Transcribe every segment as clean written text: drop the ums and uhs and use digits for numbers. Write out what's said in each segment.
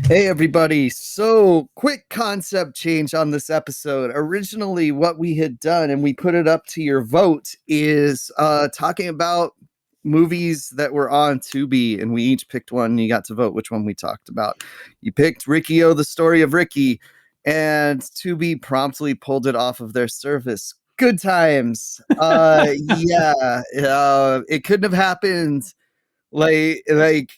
Hey everybody, so quick concept change on this episode. Originally what we had done, and we put it up to your vote, is talking about movies that were on Tubi, and we each picked one and you got to vote which one we talked about. You picked Riki-Oh, the Story of Riki, and Tubi promptly pulled it off of their service. Good times. It couldn't have happened like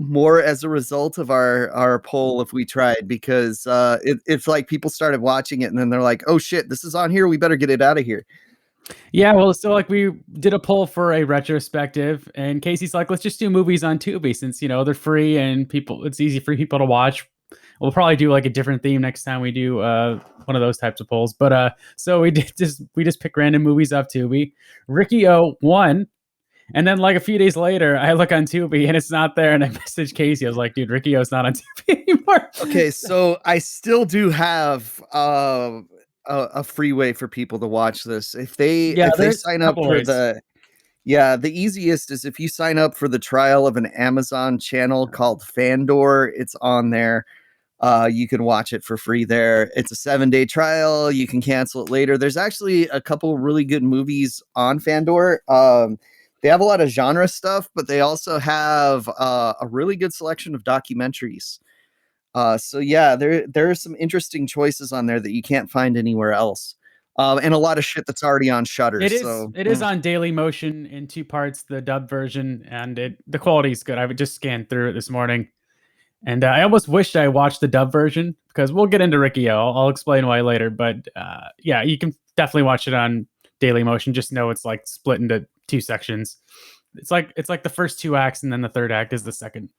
more as a result of our poll if we tried, because it's like people started watching it and then they're like, oh shit, this is on here, we better get it out of here. Yeah, well, so like we did a poll for a retrospective, and Casey's like, let's just do movies on Tubi since they're free and it's easy for people to watch. We'll probably do like a different theme next time we do one of those types of polls. But so we just pick random movies off Tubi. Riki-Oh won. And then like a few days later, I look on Tubi and it's not there. And I messaged Casey. I was like, dude, Riki-Oh's not on Tubi anymore. Okay, so I still do have a free way for people to watch this. If they sign up for the easiest is if you sign up for the trial of an Amazon channel called Fandor. It's on there. You can watch it for free there. It's a 7-day trial. You can cancel it later. There's actually a couple really good movies on Fandor. They have a lot of genre stuff, but they also have a really good selection of documentaries. So yeah, there are some interesting choices on there that you can't find anywhere else. And a lot of shit that's already on Shudder. It is on Daily Motion in 2 parts, the dub version, and the quality is good. I would just scan through it this morning. And I almost wished I watched the dub version, because we'll get into Riki-Oh. I'll explain why later. But yeah, you can definitely watch it on Daily Motion. Just know it's like split into 2 sections. It's like the first 2 acts, and then the third act is the second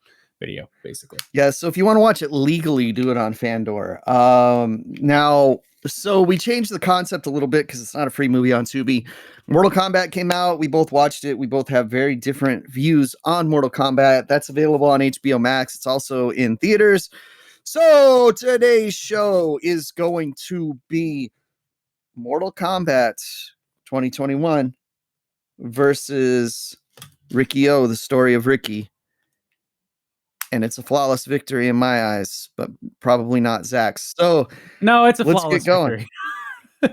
video, basically. Yeah, so if you want to watch it legally, do it on Fandor. Now, so we changed the concept a little bit because it's not a free movie on Tubi. Mortal Kombat came out. We both watched it. We both have very different views on Mortal Kombat. That's available on HBO Max. It's also in theaters. So today's show is going to be Mortal Kombat 2021 versus Riki-Oh, the Story of Riki. And it's a flawless victory in my eyes, but probably not Zach's. So no, it's a flawless victory.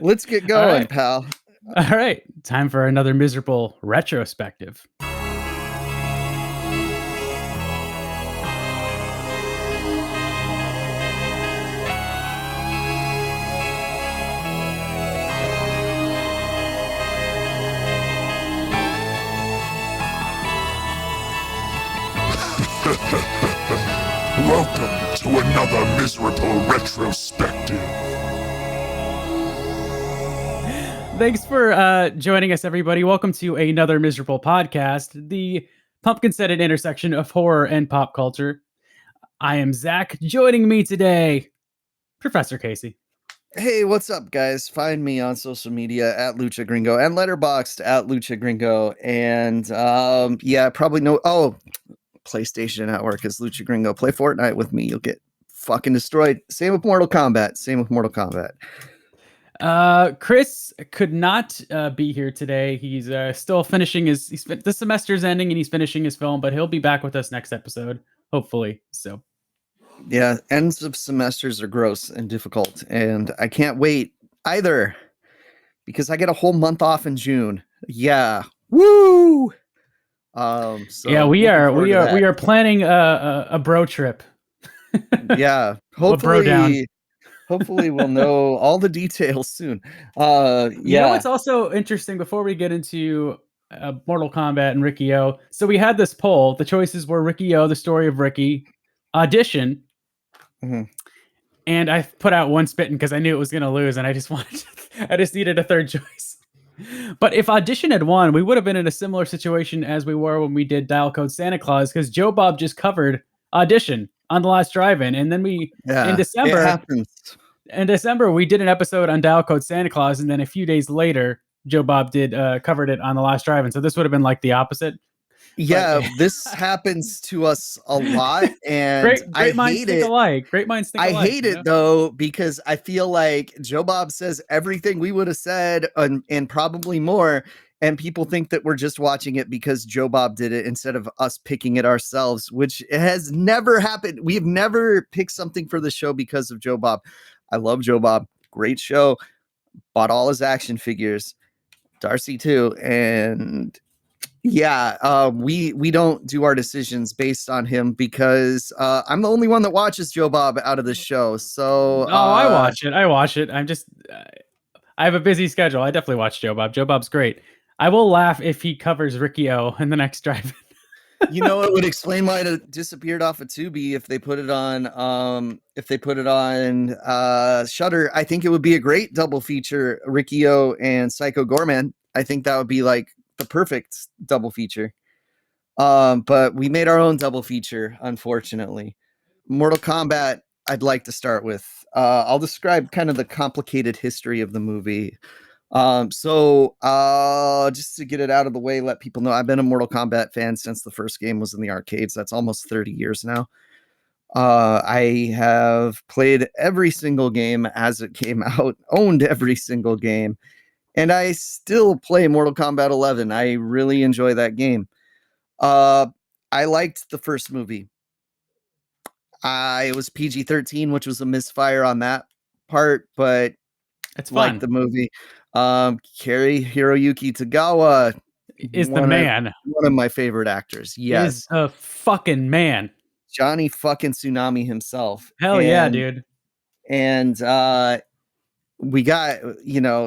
Let's get going, pal. All right, time for another miserable retrospective. Welcome to another miserable retrospective. Thanks for joining us, everybody. Welcome to another miserable podcast, the pumpkin-scented intersection of horror and pop culture. I am Zach. Joining me today, Professor Casey. Hey, what's up, guys? Find me on social media at Lucha Gringo and Letterboxd at Lucha Gringo. And probably no. Oh, PlayStation Network is Lucha Gringo. Play Fortnite with me. You'll get fucking destroyed. Same with Mortal Kombat. Chris could not be here today. He's still finishing the semester's ending and he's finishing his film, but he'll be back with us next episode, hopefully. So yeah, ends of semesters are gross and difficult, and I can't wait either because I get a whole month off in June. Yeah, woo! So yeah, we are planning a bro trip. Yeah, hopefully we'll know all the details soon. It's also interesting before we get into Mortal Kombat and Riki-Oh. So we had this poll. The choices were Riki-Oh, the Story of Riki, Audition, and I put out One Spittin' because I knew it was going to lose, and I just needed a third choice. But if Audition had won, we would have been in a similar situation as we were when we did Dial Code Santa Claus, because Joe Bob just covered Audition on the last drive-in, and then in December we did an episode on Dial Code Santa Claus, and then a few days later Joe Bob covered it on the last drive-in. So this would have been like the opposite. Yeah, this happens to us a lot, and great minds think alike. Great minds think alike. I hate it though, because I feel like Joe Bob says everything we would have said and probably more, and people think that we're just watching it because Joe Bob did it instead of us picking it ourselves, which has never happened. We've never picked something for the show because of Joe Bob. I love Joe Bob. Great show. Bought all his action figures. Darcy too. And yeah, we don't do our decisions based on him because I'm the only one that watches Joe Bob out of the show. So I watch it. I'm just I have a busy schedule. I definitely watch Joe Bob. Joe Bob's great. I will laugh if he covers Riki-Oh in the next drive. You know, it would explain why it disappeared off of Tubi if they put it on Shudder. I think it would be a great double feature, Riki-Oh and Psycho Gorman. I think that would be like the perfect double feature. But we made our own double feature, unfortunately. Mortal Kombat, I'd like to start with. I'll describe kind of the complicated history of the movie. So just to get it out of the way, let people know I've been a Mortal Kombat fan since the first game was in the arcades. That's almost 30 years now. I have played every single game as it came out, owned every single game, and I still play Mortal Kombat 11. I really enjoy that game. I liked the first movie. It was PG-13, which was a misfire on that part, but it's like fun. The movie. Cary Hiroyuki Tagawa is the man. One of my favorite actors. Yes. Is a fucking man. Johnny fucking Tsunami himself. Hell yeah, dude. And we got,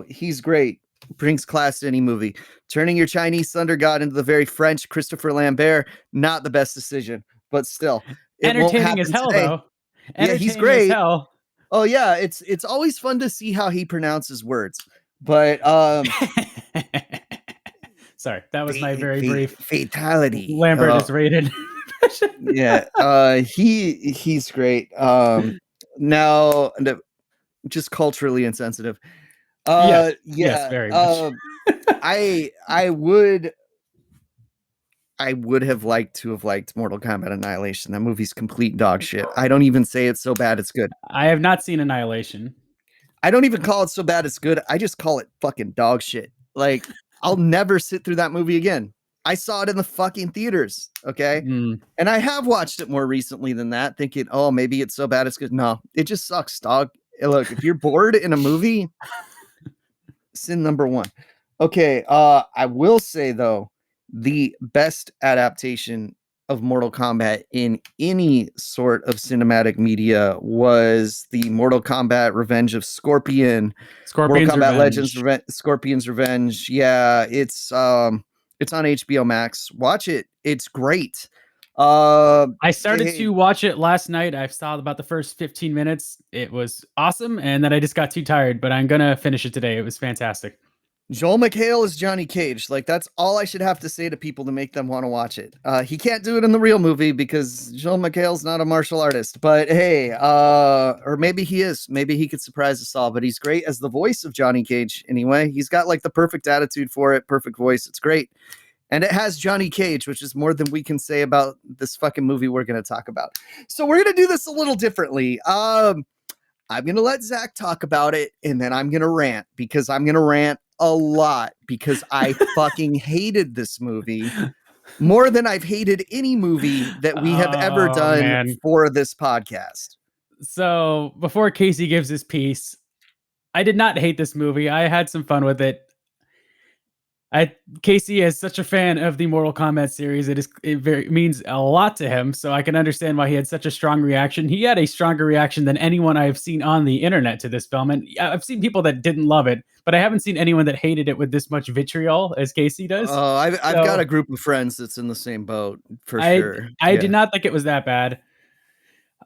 he's great. Brings class to any movie. Turning your Chinese thunder god into the very French Christopher Lambert, not the best decision, but still. Entertaining as hell, though. Yeah, he's great. As hell. Oh yeah, it's always fun to see how he pronounces words. But sorry, that was my very brief fatality. Lambert is rated. Yeah, he's great. Now just culturally insensitive. Yes, very much. I would have liked to have liked Mortal Kombat Annihilation. That movie's complete dog shit. I don't even say it's so bad it's good. I have not seen Annihilation. I don't even call it so bad it's good. I just call it fucking dog shit. Like, I'll never sit through that movie again. I saw it in the fucking theaters, okay? And I have watched it more recently than that, thinking, oh, maybe it's so bad it's good. No, it just sucks, dog. Look, if you're bored in a movie, sin number one. Okay, I will say, though, the best adaptation of Mortal Kombat in any sort of cinematic media was the Mortal Kombat Revenge of Scorpion. Mortal Kombat Legends Scorpion's Revenge. Yeah, it's on HBO Max. Watch it. It's great. I started to watch it last night. I saw about the first 15 minutes. It was awesome, and then I just got too tired, but I'm gonna finish it today. It was fantastic. Joel McHale is Johnny Cage. Like, that's all I should have to say to people to make them want to watch it. He can't do it in the real movie because Joel McHale's not a martial artist. But hey, or maybe he is. Maybe he could surprise us all. But he's great as the voice of Johnny Cage anyway. He's got like the perfect attitude for it, perfect voice. It's great. And it has Johnny Cage, which is more than we can say about this fucking movie we're going to talk about. So we're going to do this a little differently. I'm going to let Zach talk about it, and then I'm going to rant because I'm going to rant a lot because I fucking hated this movie more than I've hated any movie that we have ever done for this podcast. So before Casey gives his piece, I did not hate this movie. I had some fun with it. Casey is such a fan of the Mortal Kombat series. It means a lot to him. So I can understand why he had such a strong reaction. He had a stronger reaction than anyone I've seen on the internet to this film. And I've seen people that didn't love it, but I haven't seen anyone that hated it with this much vitriol as Casey does. Oh, I've got a group of friends that's in the same boat for sure. I did not think it was that bad.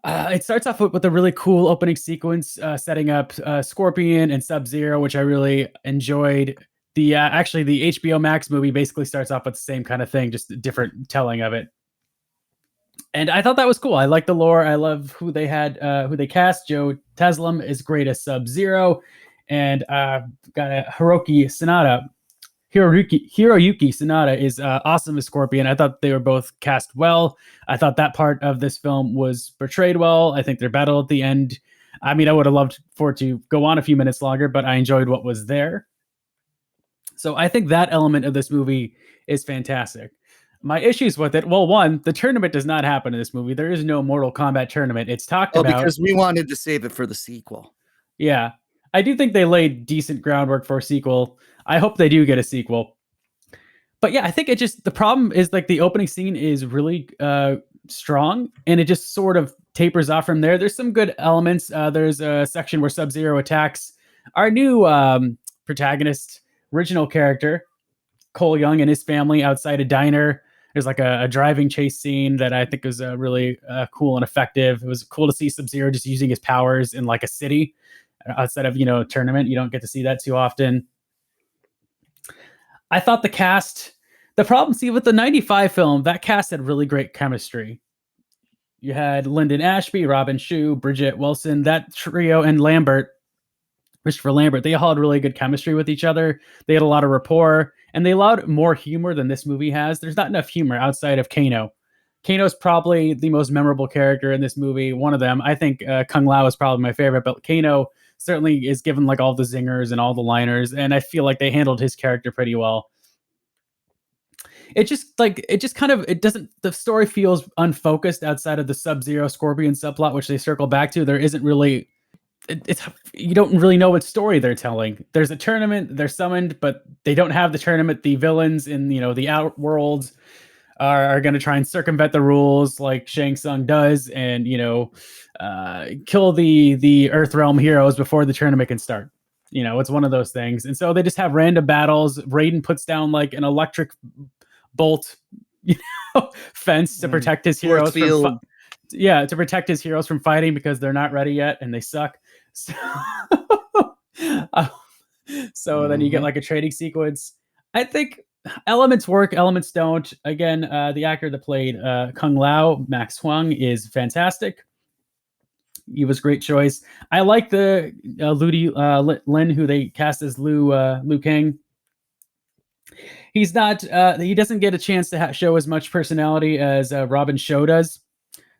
It starts off with a really cool opening sequence, setting up Scorpion and Sub-Zero, which I really enjoyed. Actually, the HBO Max movie basically starts off with the same kind of thing, just a different telling of it. And I thought that was cool. I like the lore. I love who they cast. Joe Taslim is great as Sub-Zero, and got a Hiroyuki Sanada is awesome as Scorpion. I thought they were both cast well. I thought that part of this film was portrayed well. I think their battle at the end, I mean, I would have loved for it to go on a few minutes longer, but I enjoyed what was there. So I think that element of this movie is fantastic. My issues with it, well, one, the tournament does not happen in this movie. There is no Mortal Kombat tournament. It's talked about. Because we wanted to save it for the sequel. Yeah. I do think they laid decent groundwork for a sequel. I hope they do get a sequel. But yeah, I think it just, the problem is like the opening scene is really strong, and it just sort of tapers off from there. There's some good elements. There's a section where Sub-Zero attacks our new protagonist, original character, Cole Young, and his family outside a diner. There's like a driving chase scene that I think was really cool and effective. It was cool to see Sub-Zero just using his powers in like a city outside of, a tournament. You don't get to see that too often. I thought the cast, the problem, see, with the 95 film, that cast had really great chemistry. You had Lyndon Ashby, Robin Shue, Bridget Wilson, that trio, and Christopher Lambert. They all had really good chemistry with each other. They had a lot of rapport, and they allowed more humor than this movie has. There's not enough humor outside of Kano. Kano's probably the most memorable character in this movie. One of them. I think Kung Lao is probably my favorite, but Kano certainly is given like all the zingers and all the liners, and I feel like they handled his character pretty well. It doesn't, the story feels unfocused outside of the Sub-Zero Scorpion subplot, which they circle back to. There isn't really, you don't really know what story they're telling. There's a tournament, they're summoned, but they don't have the tournament. The villains in, the outworld are going to try and circumvent the rules like Shang Tsung does, and, kill the Earthrealm heroes before the tournament can start. It's one of those things. And so they just have random battles. Raiden puts down like an electric bolt, fence to protect his heroes to protect his heroes from fighting because they're not ready yet and they suck. So, then you get like a trading sequence. I think elements work, elements don't. Again, the actor that played Kung Lao, Max Huang, is fantastic. He was a great choice. I like the Lin, who they cast as Liu Kang. He's not. He doesn't get a chance to show as much personality as Robin Shou does.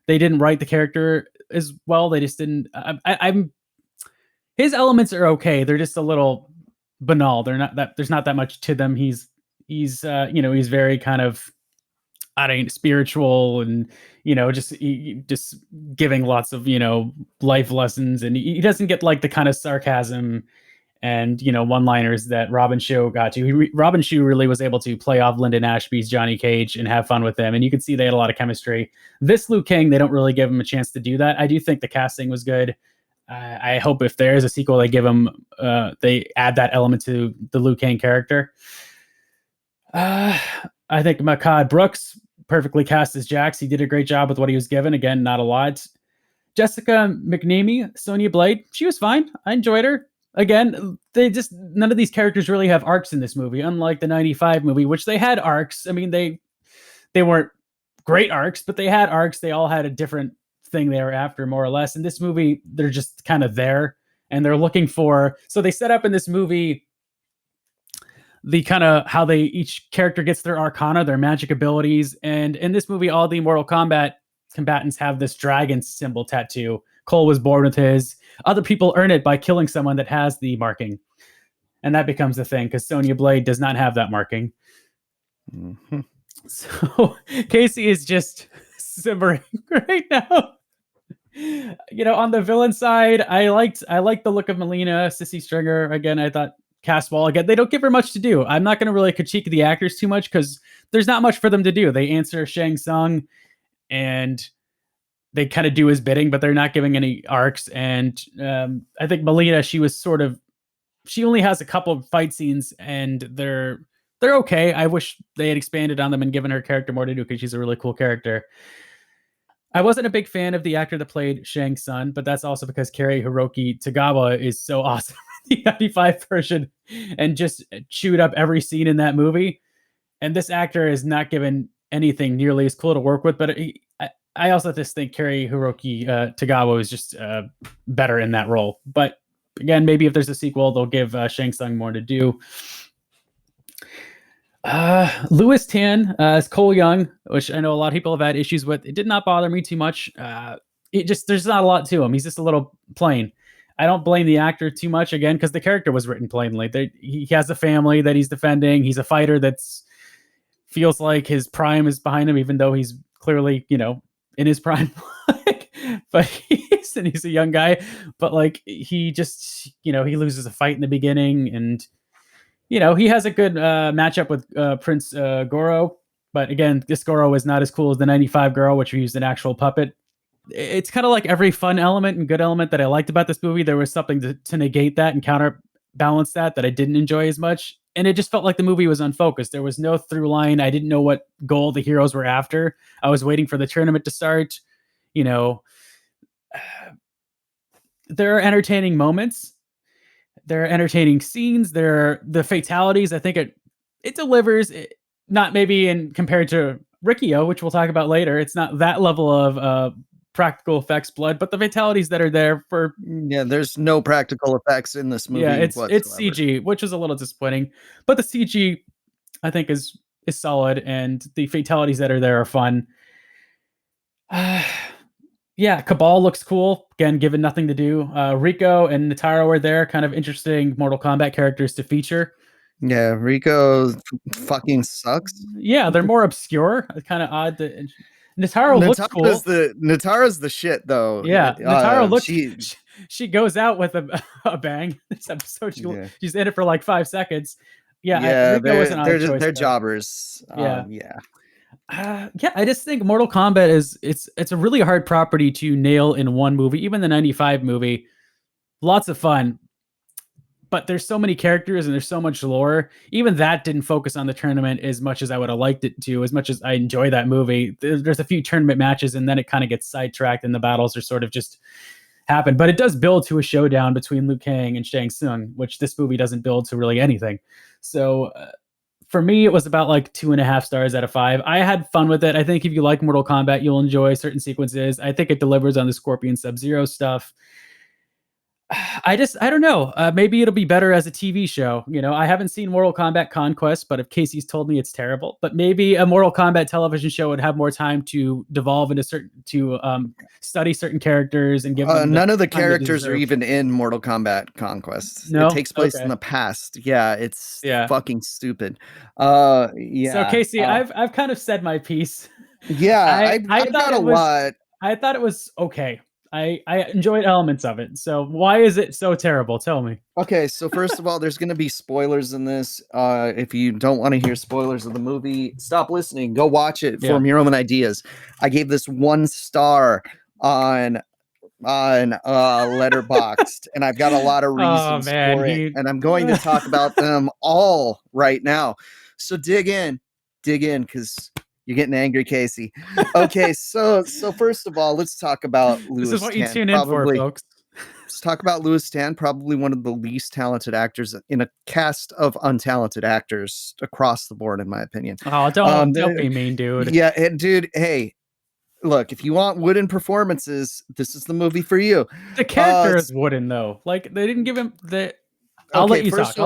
They didn't write the character as well. They just didn't. His elements are okay. They're just a little banal. They're not that. There's not that much to them. He's very kind of, spiritual and just giving lots of life lessons, and he doesn't get like the kind of sarcasm and one-liners that Robin Shou got to. Robin Shou really was able to play off Lyndon Ashby's Johnny Cage and have fun with them, and you could see they had a lot of chemistry. This Liu Kang, they don't really give him a chance to do that. I do think the casting was good. I hope if there is a sequel, they add that element to the Liu Kang character. I think Makad Brooks perfectly cast as Jax. He did a great job with what he was given. Again, not a lot. Jessica McNamee, Sonya Blade, she was fine. I enjoyed her. Again, none of these characters really have arcs in this movie, unlike the 95 movie, which they had arcs. I mean, they weren't great arcs, but they had arcs. They all had a different thing they were after, more or less. In this movie, they're just kind of there, and they're looking for, so they set up in this movie the kind of how each character gets their arcana, their magic abilities. And in this movie, all the Mortal Kombat combatants have this dragon symbol tattoo. Cole was born with his. Other people earn it by killing someone that has the marking. And that becomes the thing, because Sonya Blade does not have that marking. Mm-hmm. So Casey is just simmering right now. On the villain side, I liked the look of Melina, Sissy Stringer. Again, I thought cast well. Again, they don't give her much to do. I'm not going to really critique the actors too much because there's not much for them to do. They answer Shang Tsung and they kind of do his bidding, but they're not giving any arcs. And I think Melina, she only has a couple of fight scenes and they're okay. I wish they had expanded on them and given her character more to do because she's a really cool character. I wasn't a big fan of the actor that played Shang Tsung, but that's also because Kari Hiroki Tagawa is so awesome in the 95 version and just chewed up every scene in that movie. And this actor is not given anything nearly as cool to work with, but I also just think Kari Hiroki Tagawa is just better in that role. But again, maybe if there's a sequel, they'll give Shang Tsung more to do. Louis Tan as Cole Young, which I know a lot of people have had issues with. It did not bother me too much. There's not a lot to him. He's just a little plain. I don't blame the actor too much again because the character was written plainly. He has a family that he's defending. He's a fighter that's feels like his prime is behind him, even though he's clearly, in his prime. But he's a young guy. But like he just, he loses a fight in the beginning, and he has a good matchup with Prince Goro. But again, this Goro is not as cool as the 95 girl, which we used an actual puppet. It's kind of like every fun element and good element that I liked about this movie. There was something to negate that and counterbalance that I didn't enjoy as much. And it just felt like the movie was unfocused. There was no through line. I didn't know what goal the heroes were after. I was waiting for the tournament to start. There are entertaining moments. There are entertaining scenes. There are the fatalities. I think it delivers. Not maybe in compared to Riki-Oh, which we'll talk about later. It's not that level of practical effects blood, but the fatalities that are there for there's no practical effects in this movie. It's CG, which is a little disappointing, but the CG I think is solid, and the fatalities that are there are fun. Cabal looks cool again, given nothing to do. Rico and Nataro are there, kind of interesting Mortal Kombat characters to feature. Yeah, Rico fucking sucks. Yeah, they're more obscure. It's kind of odd that Nataro looks cool. Nataro's the shit, though. Yeah, Nataro looks. She goes out with a bang. This episode, she's in it for like 5 seconds. Yeah, they're jobbers. I just think Mortal Kombat it's a really hard property to nail in one movie. Even the 95 movie, lots of fun. But there's so many characters and there's so much lore. Even that didn't focus on the tournament as much as I would have liked it to, as much as I enjoy that movie. There's a few tournament matches and then it kind of gets sidetracked and the battles are sort of just happen. But it does build to a showdown between Liu Kang and Shang Tsung, which this movie doesn't build to really anything. So for me, it was about like 2.5 stars out of 5. I had fun with it. I think if you like Mortal Kombat, you'll enjoy certain sequences. I think it delivers on the Scorpion Sub-Zero stuff. I don't know. Maybe it'll be better as a TV show. I haven't seen Mortal Kombat Conquest, but if Casey's told me it's terrible, but maybe a Mortal Kombat television show would have more time to devolve into study certain characters and give them none of the characters are even in Mortal Kombat Conquest. No? It takes place in the past. Yeah, it's fucking stupid. So Casey, I've kind of said my piece. Yeah, I got a lot. I thought it was okay. I enjoyed elements of it. So why is it so terrible? Tell me. Okay, so first of all, there's going to be spoilers in this. If you don't want to hear spoilers of the movie, stop listening. Go watch it. Form your own ideas. I gave this 1 star on Letterboxd, and I've got a lot of reasons for it, and I'm going to talk about them all right now. So dig in, because you're getting angry, Casey. Okay, so first of all, let's talk about Louis. This is what you tune in for, folks. Let's talk about Louis Tan, probably one of the least talented actors in a cast of untalented actors across the board, in my opinion. Oh, don't be mean, dude. Yeah, dude. Hey, look, if you want wooden performances, this is the movie for you. The character is wooden, though. Like they didn't give him the. I'll let you talk.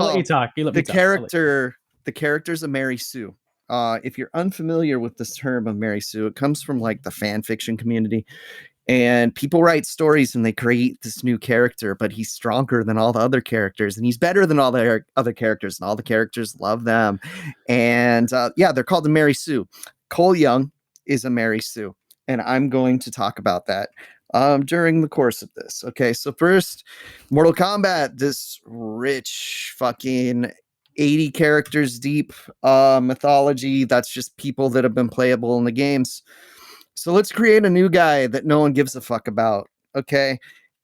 The character's a Mary Sue. If you're unfamiliar with this term of Mary Sue, it comes from like the fan fiction community, and people write stories and they create this new character, but he's stronger than all the other characters and he's better than all the other characters, and all the characters love them. And they're called the Mary Sue. Cole Young is a Mary Sue, and I'm going to talk about that during the course of this. Okay, so first, Mortal Kombat, this rich fucking 80 characters deep mythology that's just people that have been playable in the games. So let's create a new guy that no one gives a fuck about, okay?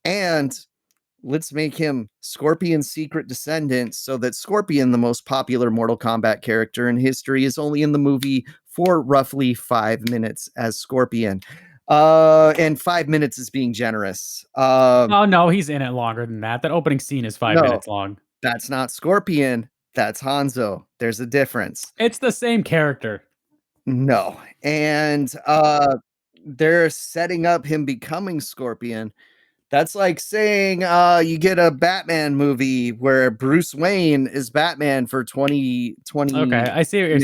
And let's make him Scorpion's secret descendant, so that Scorpion, the most popular Mortal Kombat character in history, is only in the movie for roughly 5 minutes as Scorpion. And 5 minutes is being generous. Oh no, he's in it longer than that. That opening scene is 5 minutes long. That's not Scorpion. That's Hanzo. There's a difference. It's the same character. No. And they're setting up him becoming Scorpion. That's like saying you get a Batman movie where Bruce Wayne is Batman for 20 Okay, I see what you're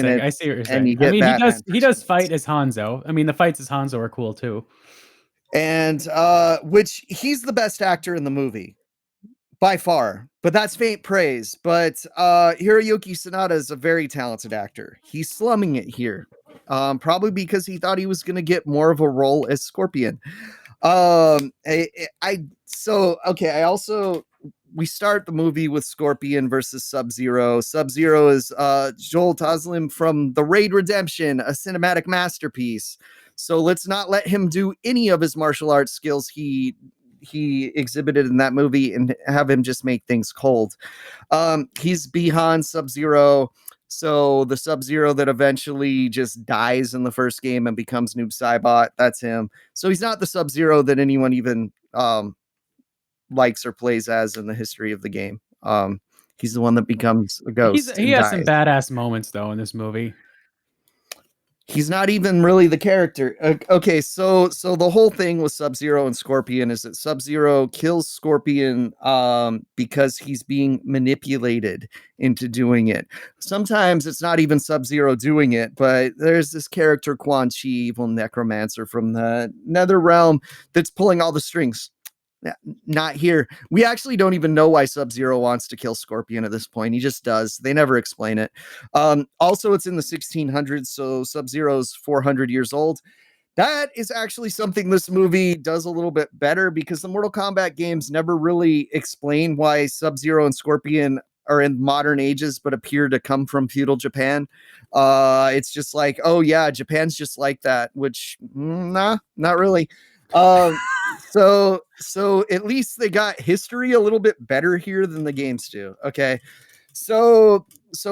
saying. He does fight as Hanzo. I mean, the fights as Hanzo are cool too. And which he's the best actor in the movie. by far, but that's faint praise. But Hiroyuki Sanada is a very talented actor. He's slumming it here, probably because he thought he was going to get more of a role as Scorpion. We start the movie with Scorpion versus Sub-Zero. Sub-Zero is Joel Taslim from The Raid Redemption, a cinematic masterpiece. So let's not let him do any of his martial arts skills he exhibited in that movie and have him just make things cold. He's behind Sub-Zero. So the Sub-Zero that eventually just dies in the first game and becomes Noob Saibot, that's him. So he's not the Sub-Zero that anyone even likes or plays as in the history of the game. He's the one that becomes a ghost. He has some badass moments though in this movie. He's not even really the character. Okay, so the whole thing with Sub-Zero and Scorpion is that Sub-Zero kills Scorpion because he's being manipulated into doing it. Sometimes it's not even Sub-Zero doing it, but there's this character, Quan Chi, evil necromancer from the Nether Realm, that's pulling all the strings. Not here. We actually don't even know why Sub-Zero wants to kill Scorpion at this point. He just does. They never explain it. Also, it's in the 1600s, so Sub-Zero's 400 years old. That is actually something this movie does a little bit better because the Mortal Kombat games never really explain why Sub-Zero and Scorpion are in modern ages but appear to come from feudal Japan. It's just like, oh yeah, Japan's just like that, which nah, not really. So at least they got history a little bit better here than the games do. Okay. So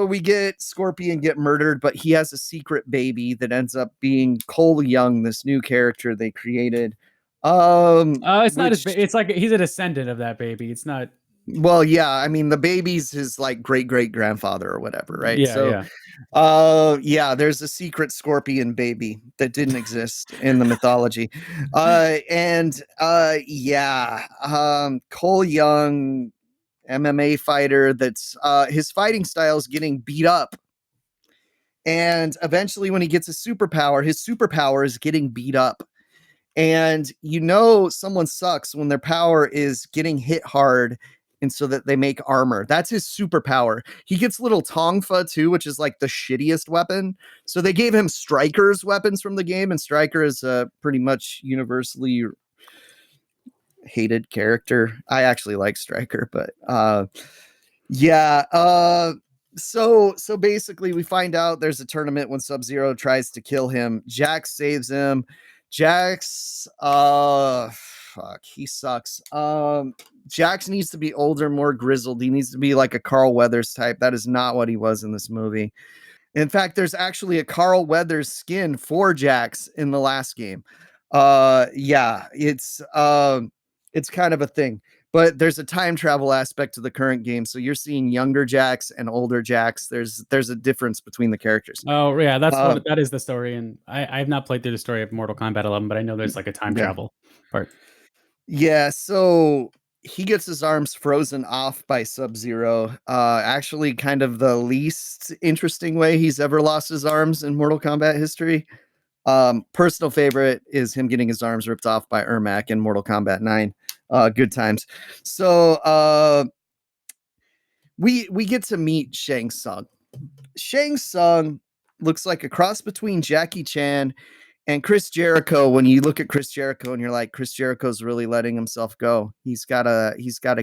we get Scorpion get murdered, but he has a secret baby that ends up being Cole Young, this new character they created. It's not it's like he's a descendant of that baby. It's not. Well, yeah, I mean the baby's his like great grandfather or whatever, right? Yeah, yeah, there's a secret Scorpion baby that didn't exist in the mythology. Cole Young, MMA fighter, that's his fighting style is getting beat up. And eventually when he gets his superpower is getting beat up. And someone sucks when their power is getting hit hard and so that they make armor. That's his superpower. He gets little Tongfa too, which is like the shittiest weapon. So they gave him Striker's weapons from the game, and Striker is a pretty much universally hated character. I actually like Striker, but so basically we find out there's a tournament when Sub-Zero tries to kill him. Jax saves him. Jax, he sucks. Jax needs to be older, more grizzled. He needs to be like a Carl Weathers type. That is not what he was in this movie. In fact, there's actually a Carl Weathers skin for Jax in the last game. It's kind of a thing. But there's a time travel aspect to the current game, so you're seeing younger Jax and older Jax. There's a difference between the characters. Oh yeah, that is the story, and I have not played through the story of Mortal Kombat 11, but I know there's like a time travel part. Yeah, so he gets his arms frozen off by Sub-Zero. Actually, kind of the least interesting way he's ever lost his arms in Mortal Kombat history. Personal favorite is him getting his arms ripped off by Ermac in Mortal Kombat 9. Good times. So we get to meet Shang Tsung. Shang Tsung looks like a cross between Jackie Chan and Chris Jericho. When you look at Chris Jericho and you're like, Chris Jericho's really letting himself go. He's gotta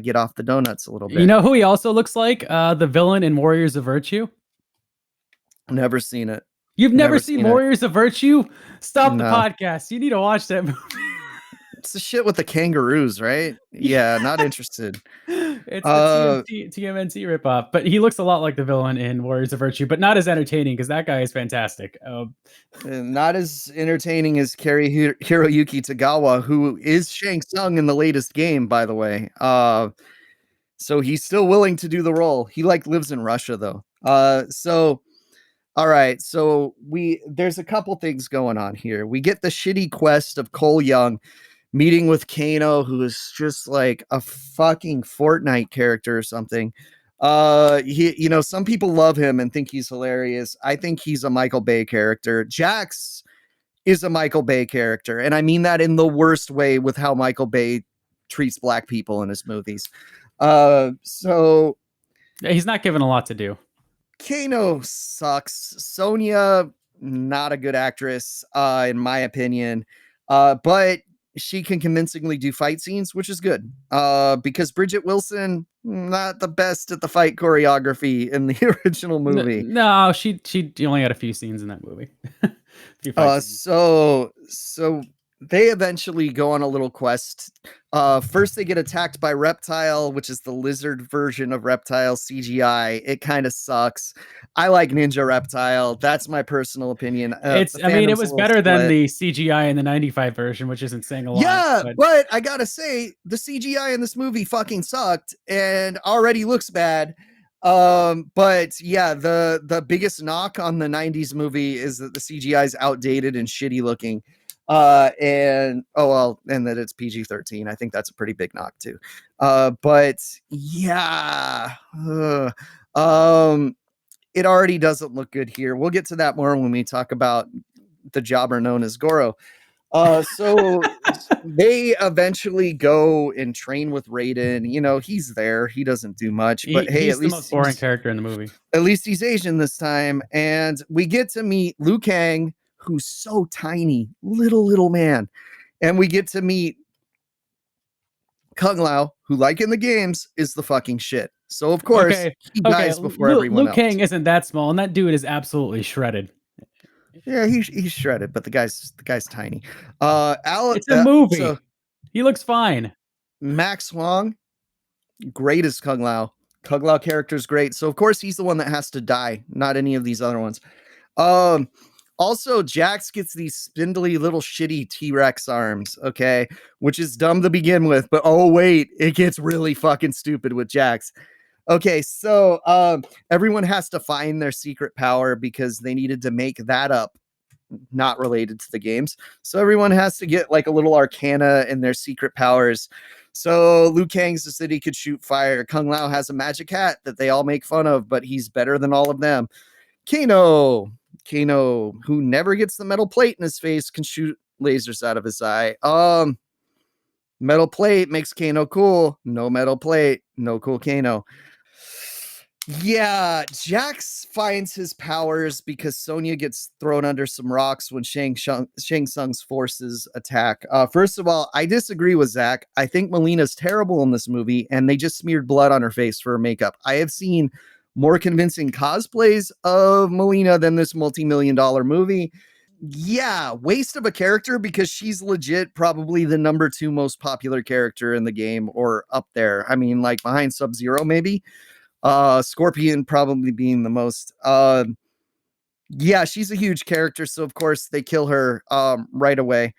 get off the donuts a little bit. You know who he also looks like? The villain in Warriors of Virtue. Never seen it. You've never seen Warriors of Virtue? Stop the podcast. You need to watch that movie. It's the shit with the kangaroos, right? Yeah, not interested. It's the TMNT ripoff, but he looks a lot like the villain in Warriors of Virtue, but not as entertaining because that guy is fantastic. Not as entertaining as Hiroyuki Tagawa, who is Shang Tsung in the latest game, by the way. So he's still willing to do the role. He lives in Russia though. All right, so there's a couple things going on here. We get the shitty quest of Cole Young meeting with Kano, who is just like a fucking Fortnite character or something. Some people love him and think he's hilarious. I think he's a Michael Bay character. Jax is a Michael Bay character, and I mean that in the worst way with how Michael Bay treats black people in his movies. So yeah, he's not given a lot to do. Kano sucks. Sonya, not a good actress, in my opinion. But she can convincingly do fight scenes, which is good. Because Bridget Wilson, not the best at the fight choreography in the original movie. No, she only had a few scenes in that movie. So they eventually go on a little quest. First they get attacked by Reptile, which is the lizard version of Reptile CGI. It kind of sucks. I like Ninja Reptile. That's my personal opinion. It was better than the CGI in the 95 version, which isn't saying a lot. Yeah, but I gotta say, the CGI in this movie fucking sucked and already looks bad. But yeah, the biggest knock on the 90s movie is that the CGI is outdated and shitty looking. And that it's PG-13. I think that's a pretty big knock too. But yeah, it already doesn't look good here. We'll get to that more when we talk about the jobber known as Goro. So they eventually go and train with Raiden. You know, he's there. He doesn't do much, but hey, he's at the least most boring character in the movie. At least he's Asian this time. And we get to meet Liu Kang, who's so tiny, little man. And we get to meet Kung Lao, who, like in the games, is the fucking shit. So of course he dies before everyone else. Liu Kang isn't that small, and that dude is absolutely shredded. Yeah, he's shredded, but the guy's tiny. It's a movie. So he looks fine. Max Huang, great as Kung Lao. Kung Lao character is great. So of course he's the one that has to die, not any of these other ones. Also, Jax gets these spindly little shitty T-Rex arms, okay, which is dumb to begin with, but oh wait, it gets really fucking stupid with Jax. Okay, so everyone has to find their secret power because they needed to make that up, not related to the games. So everyone has to get like a little arcana in their secret powers. So Liu Kang's is that he could shoot fire. Kung Lao has a magic hat that they all make fun of, but he's better than all of them. Kano, who never gets the metal plate in his face, can shoot lasers out of his eye. Metal plate makes Kano cool. No metal plate, no cool Kano. Yeah, Jax finds his powers because Sonya gets thrown under some rocks when Shang Tsung's forces attack. First of all, I disagree with Zach. I think Melina's terrible in this movie, and they just smeared blood on her face for her makeup. I have seen more convincing cosplays of Melina than this multi-million-dollar movie. Yeah, waste of a character because she's legit probably the number 2 most popular character in the game, or up there. I mean, like behind Sub-Zero maybe. Scorpion probably being the most. Yeah, she's a huge character, so of course they kill her right away.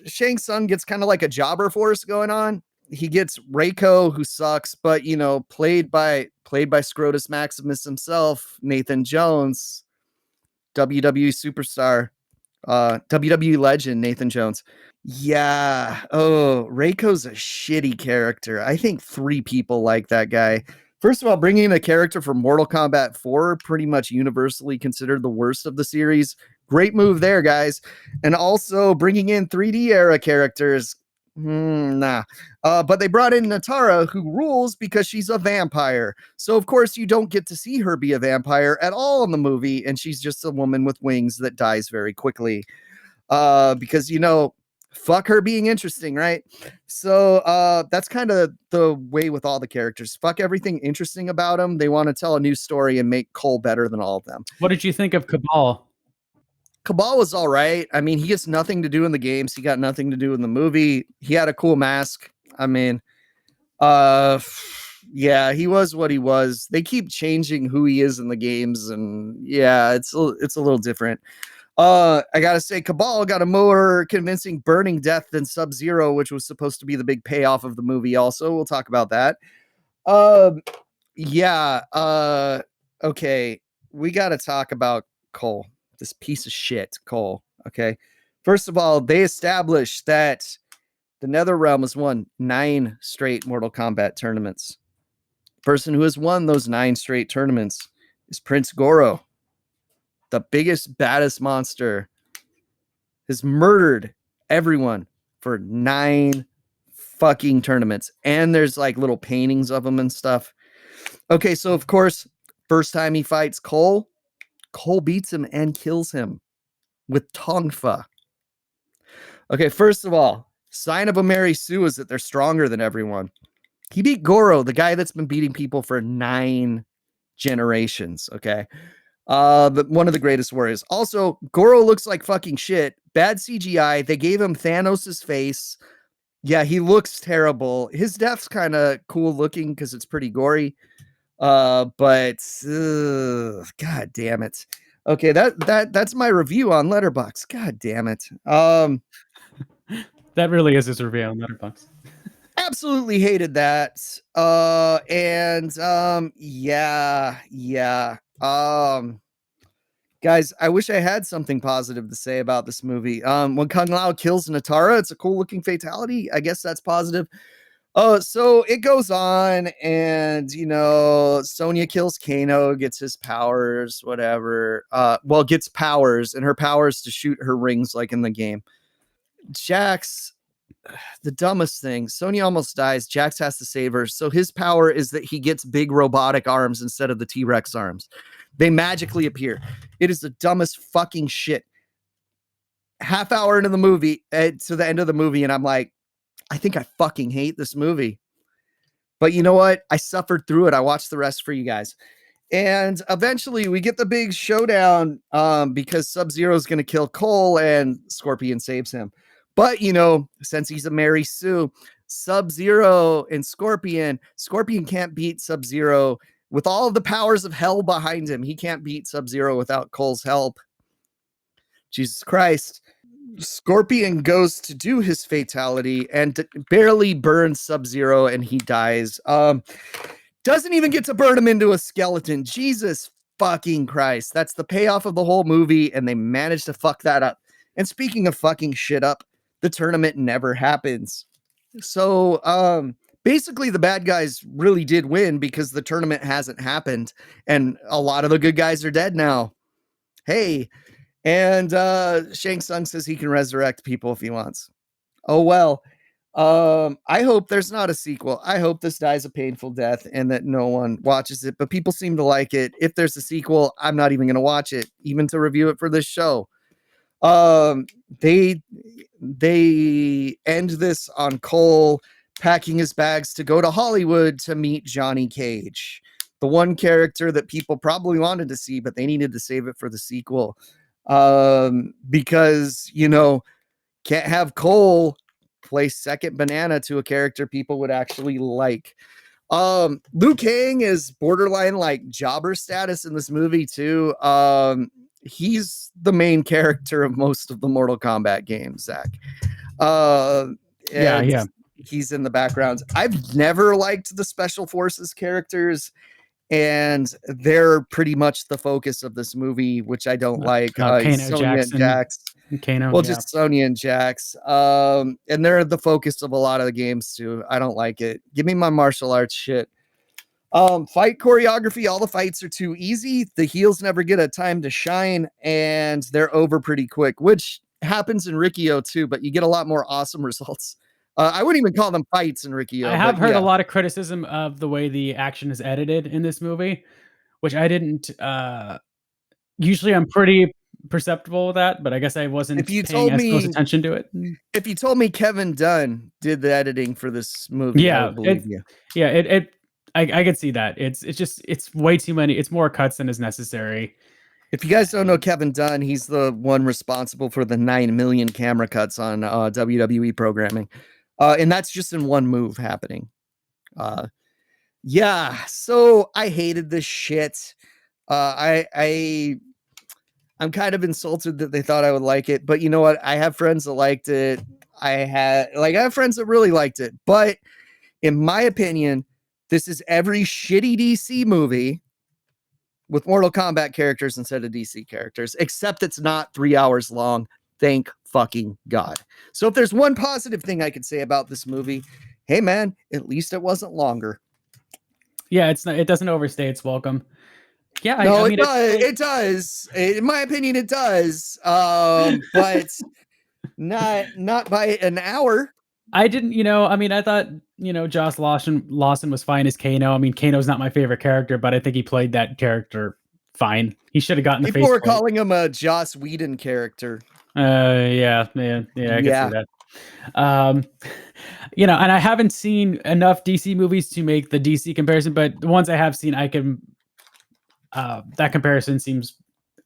Shang Tsung gets kind of like a jobber force going on. He gets Reiko, who sucks, but you know, played by Scrotus Maximus himself, Nathan Jones, WWE superstar, WWE legend, Nathan Jones. Yeah. Oh, Reiko's a shitty character. I think 3 people like that guy. First of all, bringing in a character from Mortal Kombat 4, pretty much universally considered the worst of the series. Great move there, guys. And also bringing in 3D era characters. Nah. But they brought in Natara, who rules because she's a vampire. So, of course, you don't get to see her be a vampire at all in the movie. And she's just a woman with wings that dies very quickly. Because, you know, fuck her being interesting, right? So that's kind of the way with all the characters. Fuck everything interesting about them. They want to tell a new story and make Cole better than all of them. What did you think of Cabal? Cabal was all right. I mean, he gets nothing to do in the games. He got nothing to do in the movie. He had a cool mask. I mean, yeah, he was what he was. They keep changing who he is in the games, and yeah, it's a little different. I gotta say, Cabal got a more convincing burning death than Sub-Zero, which was supposed to be the big payoff of the movie. Also, we'll talk about that. Yeah. Okay, we gotta talk about Cole, this piece of shit, Cole. Okay, first of all, they established that the NetherRealm has won 9 straight Mortal Kombat tournaments. Person who has won those 9 straight tournaments is Prince Goro. The biggest, baddest monster, has murdered everyone for 9 fucking tournaments. And there's like little paintings of him and stuff. Okay, so of course, first time he fights Cole beats him and kills him with Tongfa. Okay, first of all, sign of a Mary Sue is that they're stronger than everyone. He beat Goro, the guy that's been beating people for 9 generations. Okay. But one of the greatest warriors. Also, Goro looks like fucking shit. Bad CGI. They gave him Thanos' face. Yeah, he looks terrible. His death's kind of cool looking because it's pretty gory. But god damn it. Okay, that's my review on Letterboxd. God damn it. That really is his review on Letterboxd. Absolutely hated that. Yeah. Guys, I wish I had something positive to say about this movie. When Kung Lao kills Natara, it's a cool looking fatality. I guess that's positive. So it goes on, and Sonya kills Kano, gets his powers, whatever. Gets powers, and her powers to shoot her rings like in the game. Jax, the dumbest thing. Sonya almost dies. Jax has to save her. So his power is that he gets big robotic arms instead of the T-Rex arms. They magically appear. It is the dumbest fucking shit. Half hour into the movie, to the end of the movie, and I'm like, I think I fucking hate this movie. But you know what? I suffered through it. I watched the rest for you guys. And eventually we get the big showdown because Sub-Zero is going to kill Cole and Scorpion saves him. But, since he's a Mary Sue, Sub-Zero and Scorpion can't beat Sub-Zero with all of the powers of hell behind him. He can't beat Sub-Zero without Cole's help. Jesus Christ. Scorpion goes to do his fatality and barely burns Sub-Zero and he dies. Doesn't even get to burn him into a skeleton. Jesus fucking Christ. That's the payoff of the whole movie, and they managed to fuck that up. And speaking of fucking shit up, the tournament never happens. So, basically the bad guys really did win because the tournament hasn't happened, and a lot of the good guys are dead now. Hey. And Shang Tsung says he can resurrect people if he wants. Oh, well. I hope there's not a sequel. I hope this dies a painful death and that no one watches it. But people seem to like it. If there's a sequel, I'm not even going to watch it, even to review it for this show. They end this on Cole packing his bags to go to Hollywood to meet Johnny Cage, the one character that people probably wanted to see, but they needed to save it for the sequel. Because can't have Cole play second banana to a character people would actually like. Liu Kang is borderline like jobber status in this movie too. He's the main character of most of the Mortal Kombat games, Zach. Yeah. He's in the background. I've never liked the Special Forces characters, and they're pretty much the focus of this movie, which I don't like. Kano, Sonya and Jax. Kano, well, just Sonya and Jax. And they're the focus of a lot of the games too. I don't like it. Give me my martial arts shit. Fight choreography, all the fights are too easy. The heels never get a time to shine, and they're over pretty quick, which happens in Riki-Oh too, but you get a lot more awesome results. I wouldn't even call them fights in Riki-Oh. I have heard a lot of criticism of the way the action is edited in this movie, which I didn't. Usually, I'm pretty perceptible with that, but I guess I wasn't paying as close attention to it. If you told me Kevin Dunn did the editing for this movie, I would believe you. Yeah, I could see that. It's way too many. It's more cuts than is necessary. If you guys don't know Kevin Dunn, he's the one responsible for the 9 million camera cuts on WWE programming. And that's just in one move happening. Yeah, so I hated this shit. I'm kind of insulted that they thought I would like it, but you know what? I have friends that liked it. I have friends that really liked it, but in my opinion, this is every shitty DC movie with Mortal Kombat characters instead of DC characters, except it's not 3 hours long. Thank fucking God. So if there's one positive thing I could say about this movie, hey man, at least it wasn't longer. Yeah, it doesn't overstay its welcome. Yeah, no, it does. In my opinion, it does. But not by an hour. I didn't, I mean, I thought, Josh Lawson was fine as Kano. I mean, Kano's not my favorite character, but I think he played that character fine. He should have gotten the People face. Were calling him a Joss Whedon character. Yeah, I can see that. And I haven't seen enough DC movies to make the DC comparison, but the ones I have seen, I can. That comparison seems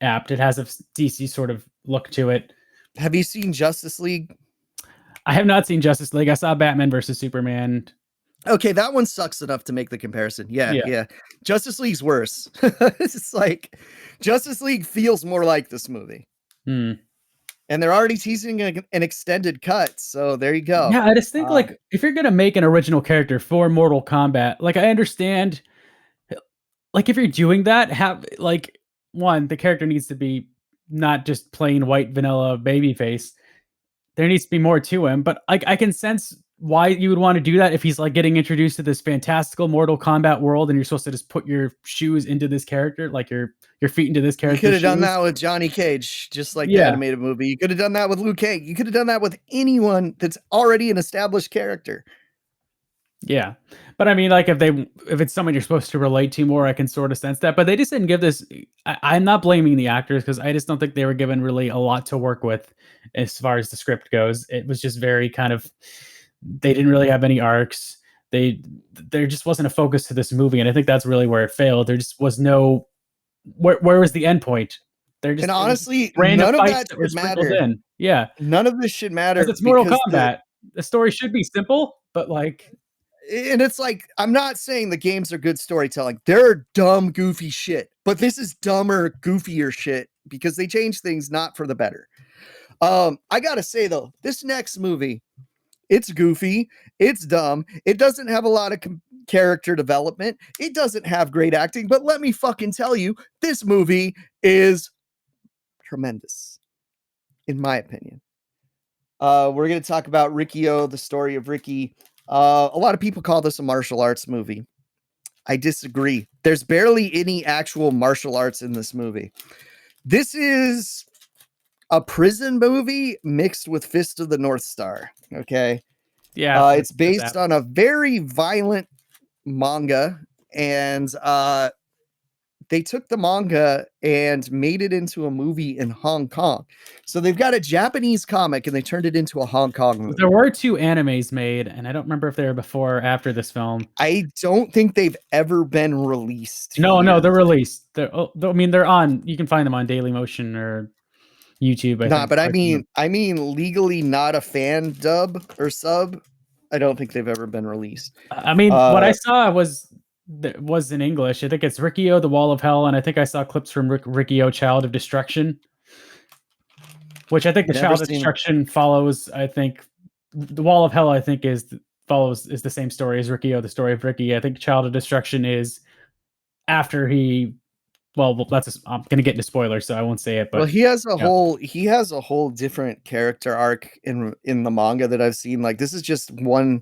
apt. It has a DC sort of look to it. Have you seen Justice League? I have not seen Justice League. I saw Batman versus Superman. Okay, that one sucks enough to make the comparison. Yeah. Justice League's worse. It's like Justice League feels more like this movie. And they're already teasing an extended cut, so there you go. Yeah, I just think like if you're gonna make an original character for Mortal Kombat, like I understand, like if you're doing that, have like one, the character needs to be not just plain white vanilla babyface. There needs to be more to him, but I can sense why you would want to do that if he's like getting introduced to this fantastical Mortal Kombat world and you're supposed to just put your shoes into this character, like your feet into this character. You could have done that with Johnny Cage, just like the animated movie. You could have done that with Liu Kang. You could have done that with anyone that's already an established character. Yeah. But I mean, like if it's someone you're supposed to relate to more, I can sort of sense that. But they just didn't give this. I'm not blaming the actors because I just don't think they were given really a lot to work with as far as the script goes. It was just very kind of, they didn't really have any arcs. There just wasn't a focus to this movie. And I think that's really where it failed. There just was no, where was the end point? And honestly, none of that should matter. Yeah. None of this should matter. It's Mortal Kombat. The story should be simple, but like, and it's like, I'm not saying the games are good storytelling. They're dumb, goofy shit. But this is dumber, goofier shit because they change things not for the better. I gotta say though, this next movie, it's goofy, it's dumb, it doesn't have a lot of character development, it doesn't have great acting, but let me fucking tell you, this movie is tremendous, in my opinion. We're gonna talk about Riki-Oh, the story of Riki. A lot of people call this a martial arts movie. I disagree. There's barely any actual martial arts in this movie. This is a prison movie mixed with Fist of the North Star. Okay. Yeah. It's based on a very violent manga, and they took the manga and made it into a movie in Hong Kong. So they've got a Japanese comic and they turned it into a Hong Kong movie. There were 2 animes made, and I don't remember if they were before or after this film. I don't think they've ever been released. No, they're released. They're on. You can find them on Dailymotion or YouTube. But I mean legally not a fan dub or sub. I don't think they've ever been released. I mean, what I saw was in English. I think it's Riki-Oh, The Wall of Hell, and I think I saw clips from Riki-Oh, Child of Destruction, which I think the Child of Destruction follows. I think The Wall of Hell, I think is the same story as Riki-Oh, the story of Riki. I think Child of Destruction is after he. Well, I'm going to get into spoilers, so I won't say it. But he has a whole different character arc in the manga that I've seen. Like this is just one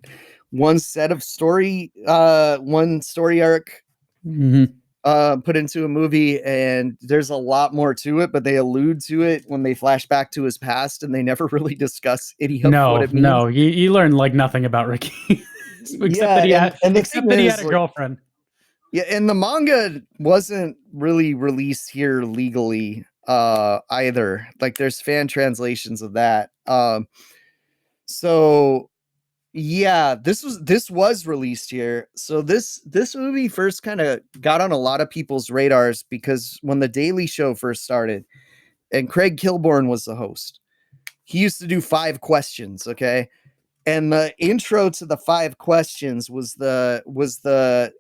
set of story, one story arc put into a movie, and there's a lot more to it. But they allude to it when they flash back to his past, and they never really discuss any of what it means. No, you learn like nothing about Riki, except that he had a girlfriend. Yeah, and the manga wasn't really released here legally either. Like there's fan translations of that. So yeah, this was released here. So this movie first kind of got on a lot of people's radars because when the Daily Show first started and Craig Kilborn was the host, he used to do 5 questions, okay? And the intro to the 5 questions was the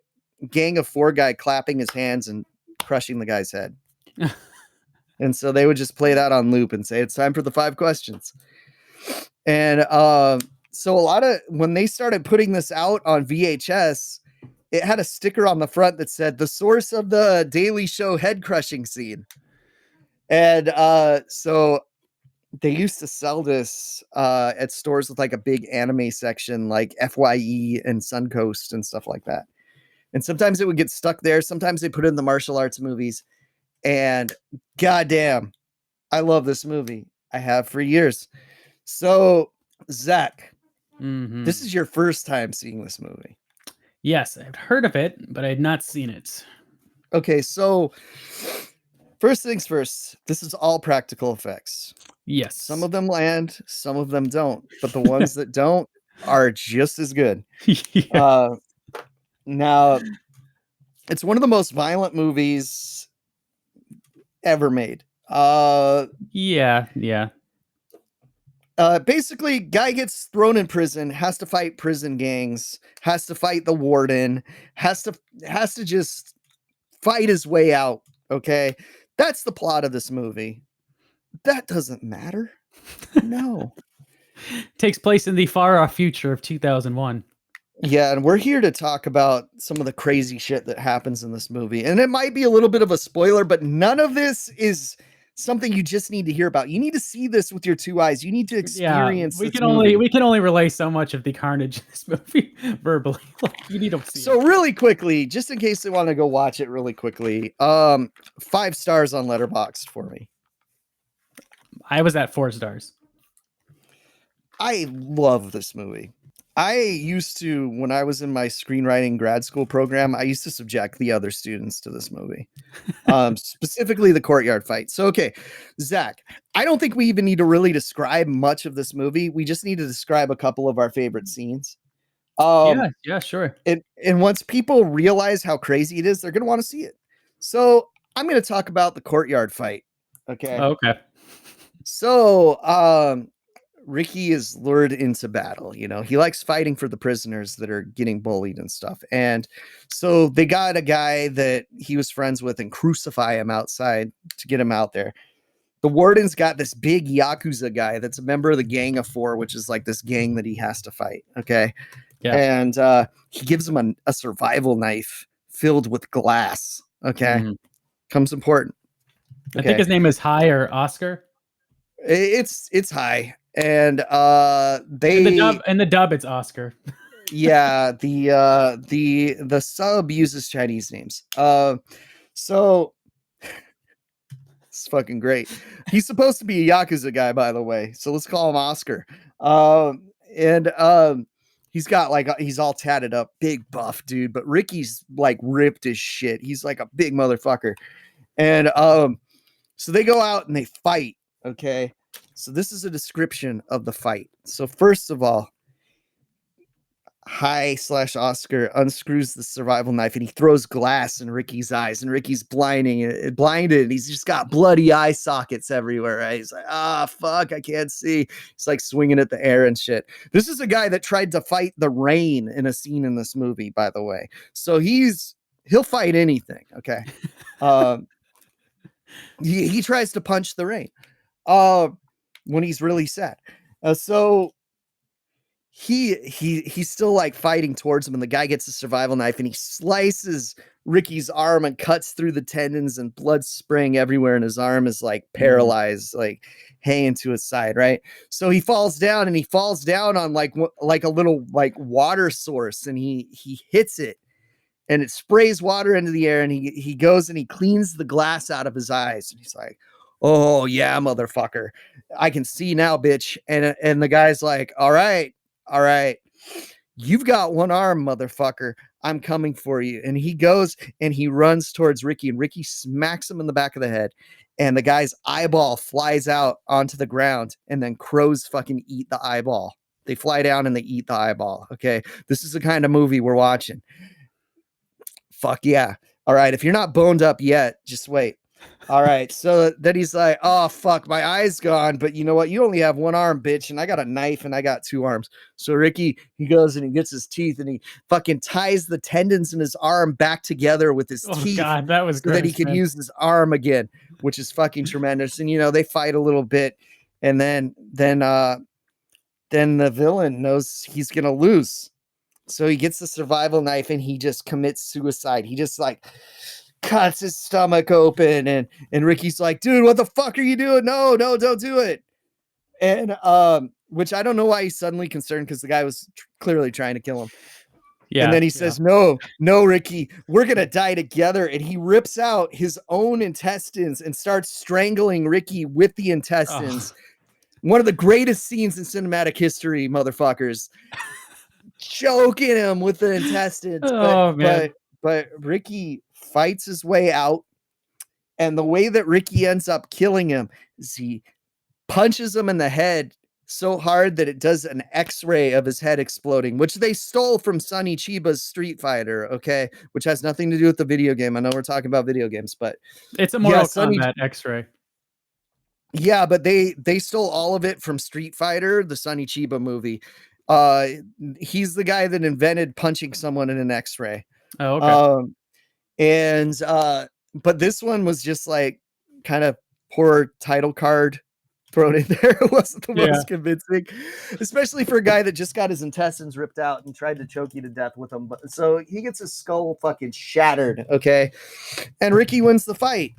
gang of 4 guy clapping his hands and crushing the guy's head. And so they would just play that on loop and say, it's time for the 5 questions. And so when they started putting this out on VHS, it had a sticker on the front that said the source of the Daily Show head crushing scene. And so they used to sell this at stores with like a big anime section like FYE and Suncoast and stuff like that. And sometimes it would get stuck there. Sometimes they put it in the martial arts movies. And goddamn, I love this movie. I have for years. So, Zach, This is your first time seeing this movie. Yes, I've heard of it, but I had not seen it. Okay, so first things first, this is all practical effects. Yes. Some of them land, some of them don't, but the ones that don't are just as good. Yeah. Now, it's one of the most violent movies ever made. Yeah. Basically, guy gets thrown in prison, has to fight prison gangs, has to fight the warden, has to just fight his way out. Okay, that's the plot of this movie. That doesn't matter. No. Takes place in the far off future of 2001. Yeah, and we're here to talk about some of the crazy shit that happens in this movie. And it might be a little bit of a spoiler, but none of this is something you just need to hear about. You need to see this with your two eyes. You need to experience we can only relay so much of the carnage in this movie verbally. Like, you need to see So it. really quickly, just in case they want to go watch it really quickly, 5 stars on Letterboxd for me. I was at 4 stars. I love this movie. I used to, when I was in my screenwriting grad school program, I used to subject the other students to this movie, specifically the courtyard fight. So, okay, Zach, I don't think we even need to really describe much of this movie. We just need to describe a couple of our favorite scenes. Yeah, sure. And once people realize how crazy it is, they're going to want to see it. So I'm going to talk about the courtyard fight. Okay. Okay. So, Riki is lured into battle. You know, he likes fighting for the prisoners that are getting bullied and stuff. And so they got a guy that he was friends with and crucify him outside to get him out there. The warden's got this big Yakuza guy that's a member of the Gang of Four, which is like this gang that he has to fight. Okay. Yeah. And he gives him a survival knife filled with glass. Okay. Comes important. Okay. I think his name is High or Oscar. It's High. And in the dub it's Oscar. Yeah, the sub uses Chinese names. So it's fucking great. He's supposed to be a Yakuza guy, by the way. So let's call him Oscar. He's got he's all tatted up, big buff dude, but Riki's like ripped as shit. He's like a big motherfucker. And so they go out and they fight, okay? So this is a description of the fight. So first of all, High/Oscar unscrews the survival knife and he throws glass in Riki's eyes, and Riki's blinded, and he's just got bloody eye sockets everywhere, right? He's like, fuck, I can't see. He's like swinging at the air and shit. This is a guy that tried to fight the rain in a scene in this movie, by the way. So he'll fight anything, okay? He tries to punch the rain when he's really sad. So he's still like fighting towards him, and the guy gets a survival knife and he slices Riki's arm and cuts through the tendons, and blood spraying everywhere, and his arm is like paralyzed, like hanging to his side, right? So he falls down, and he falls down on like a little like water source, and he hits it, and it sprays water into the air, and he goes and he cleans the glass out of his eyes, and he's like, "Oh yeah, motherfucker, I can see now, bitch." And the guy's like, all right, you've got one arm, motherfucker. I'm coming for you. And he goes and he runs towards Riki, and Riki smacks him in the back of the head, and the guy's eyeball flies out onto the ground, and then crows fucking eat the eyeball. They fly down and they eat the eyeball. Okay, this is the kind of movie we're watching. Fuck yeah. All right, if you're not boned up yet, just wait. All right, so then he's like, "Oh fuck, my eye's gone, but you know what? You only have one arm, bitch, and I got a knife and I got 2 arms." So Riki, he goes and he gets his teeth and he fucking ties the tendons in his arm back together with his teeth. God, that was gross, so that he could use his arm again, which is fucking tremendous. And they fight a little bit, and then the villain knows he's gonna lose, so he gets the survival knife and he just commits suicide. He just like cuts his stomach open, and Riki's like, "Dude, what the fuck are you doing? No, don't do it." And which I don't know why he's suddenly concerned, because the guy was clearly trying to kill him. Yeah. And then he says, no, Riki, we're gonna die together. And he rips out his own intestines and starts strangling Riki with the intestines. One of the greatest scenes in cinematic history, motherfuckers. Choking him with the intestines. But Riki fights his way out. And the way that Riki ends up killing him is he punches him in the head so hard that it does an X-ray of his head exploding, which they stole from Sonny Chiba's Street Fighter, okay? Which has nothing to do with the video game. I know we're talking about video games, but it's a Mortal Kombat X-ray. Yeah, but they stole all of it from Street Fighter, the Sonny Chiba movie. He's the guy that invented punching someone in an X-ray. Oh, okay. But this one was just like kind of poor title card thrown in there. It wasn't the most convincing, especially for a guy that just got his intestines ripped out and tried to choke you to death with them. But so he gets his skull fucking shattered. Okay. And Riki wins the fight.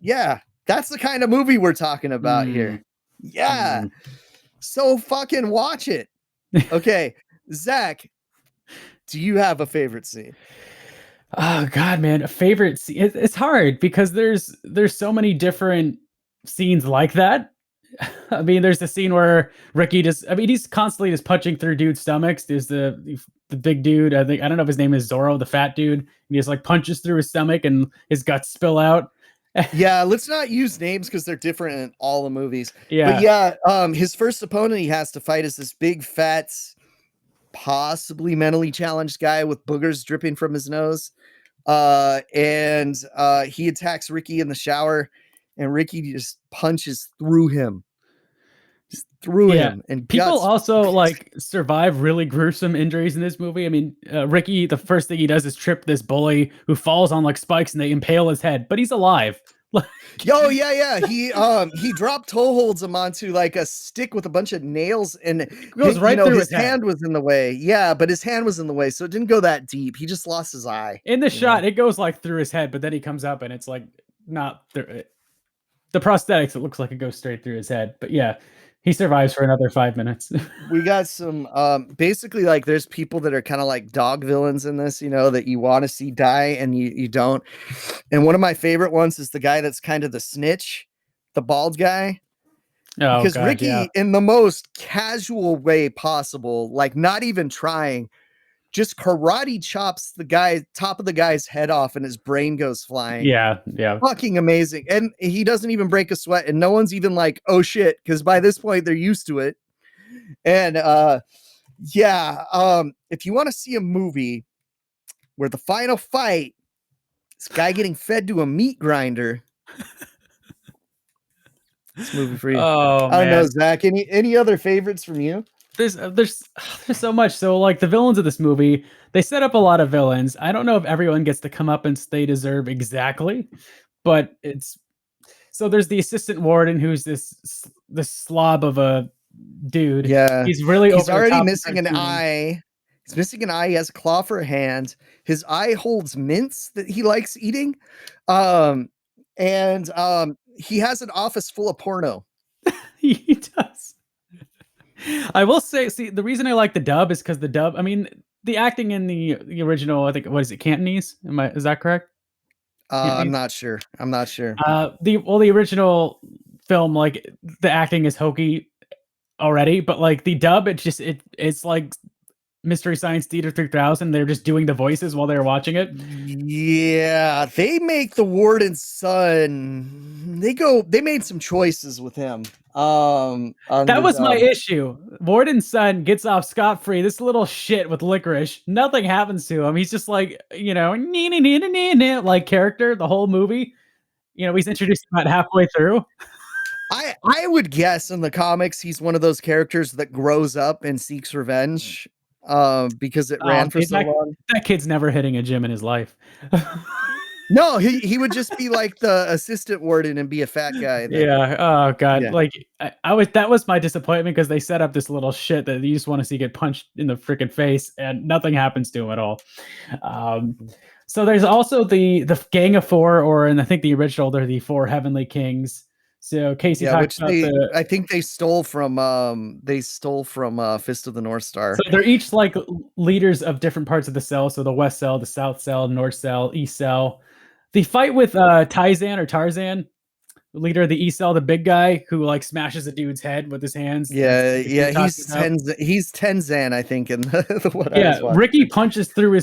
Yeah. That's the kind of movie we're talking about here. Yeah. So fucking watch it. Okay. Zach, do you have a favorite scene? Oh God, man, a favorite scene. It's hard because there's so many different scenes like that. I mean, there's the scene where Riki he's constantly just punching through dudes' stomachs. There's the big dude. I don't know if his name is Zoro, the fat dude. And he just like punches through his stomach and his guts spill out. Yeah, let's not use names because they're different in all the movies. Yeah. But yeah, his first opponent he has to fight is this big, fat, possibly mentally challenged guy with boogers dripping from his nose. And he attacks Riki in the shower, and Riki just punches through him. Just through him. And people also like survive really gruesome injuries in this movie. I mean, Riki, the first thing he does is trip this bully who falls on like spikes and they impale his head, but he's alive. Yo, yeah. He drop toe holds him onto like a stick with a bunch of nails, and it goes right through his hand was in the way. Yeah, but his hand was in the way, so it didn't go that deep. He just lost his eye. In the shot, it goes like through his head, but then he comes up and it's like not through the prosthetics. It looks like it goes straight through his head, but yeah. He survives for another 5 minutes. We got some, basically like there's people that are kind of like dog villains in this, that you want to see die and you don't. And one of my favorite ones is the guy that's kind of the snitch, the bald guy. Oh, because God, Riki, in the most casual way possible, like not even trying, just karate chops the top of the guy's head off and his brain goes flying. Yeah. Fucking amazing. And he doesn't even break a sweat, and no one's even like, oh shit, because by this point they're used to it. And if you want to see a movie where the final fight, this guy getting fed to a meat grinder, this movie for you. Oh, I don't know, Zach. Any other favorites from you? There's so much. So like the villains of this movie, they set up a lot of villains. I don't know if everyone gets to come up and they deserve exactly, but so there's the assistant warden who's this slob of a dude. Yeah, he's already missing an eye. He's missing an eye. He has a claw for a hand. His eye holds mints that he likes eating, and he has an office full of porno. He does. I will say, the reason I like the dub is because I mean, the acting in the original, I think, what is it, Cantonese? Is that correct? I'm not sure. The original film, like the acting is hokey already, but like the dub, it's like Mystery Science Theater 3000. They're just doing the voices while they're watching it. Yeah, they make the warden's son. They made some choices with him. That was my issue. Warden's son gets off scot-free. This little shit with licorice. Nothing happens to him. He's just like, like character the whole movie. He's introduced about halfway through. I would guess in the comics he's one of those characters that grows up and seeks revenge. Because it ran for so long. That kid's never hitting a gym in his life. No, he would just be like the assistant warden and be a fat guy. Yeah. Oh God. Yeah. Like that was my disappointment because they set up this little shit that you just want to see get punched in the freaking face and nothing happens to him at all. So there's also the Gang of Four, or I think the original, they're the Four Heavenly Kings. So Casey talked about I think they stole from Fist of the North Star. So they're each like leaders of different parts of the cell. So the West Cell, the South Cell, North Cell, East Cell. The fight with Tarzan, leader of the E-Cell, the big guy who like smashes a dude's head with his hands. Yeah, he's Tenzan, I think, in the what I was watching. Riki punches through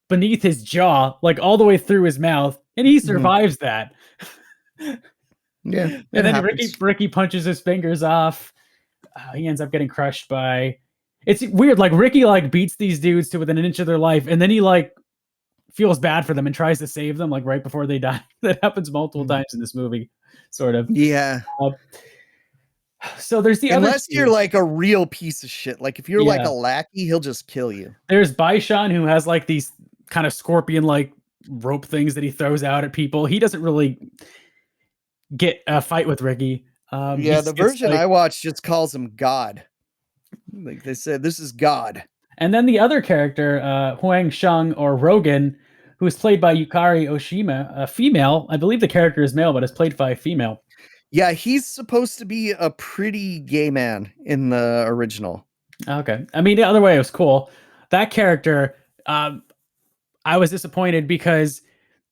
beneath his jaw, like all the way through his mouth, and he survives that. Yeah, and then Riki punches his fingers off. He ends up getting crushed by. It's weird. Like Riki like beats these dudes to within an inch of their life, and then he like feels bad for them and tries to save them like right before they die. That happens multiple times in this movie, sort of. Yeah. So there's unless you're like a real piece of shit. Like if you're like a lackey, he'll just kill you. There's Baishan, who has like these kind of scorpion like rope things that he throws out at people. He doesn't really get a fight with Riki. The version I watched just calls him God. Like they said, this is God. And then the other character, Huang Sheng or Rogan, who is played by Yukari Oshima, a female. I believe the character is male, but is played by a female. Yeah, he's supposed to be a pretty gay man in the original. Okay. I mean, the other way, it was cool. That character, I was disappointed because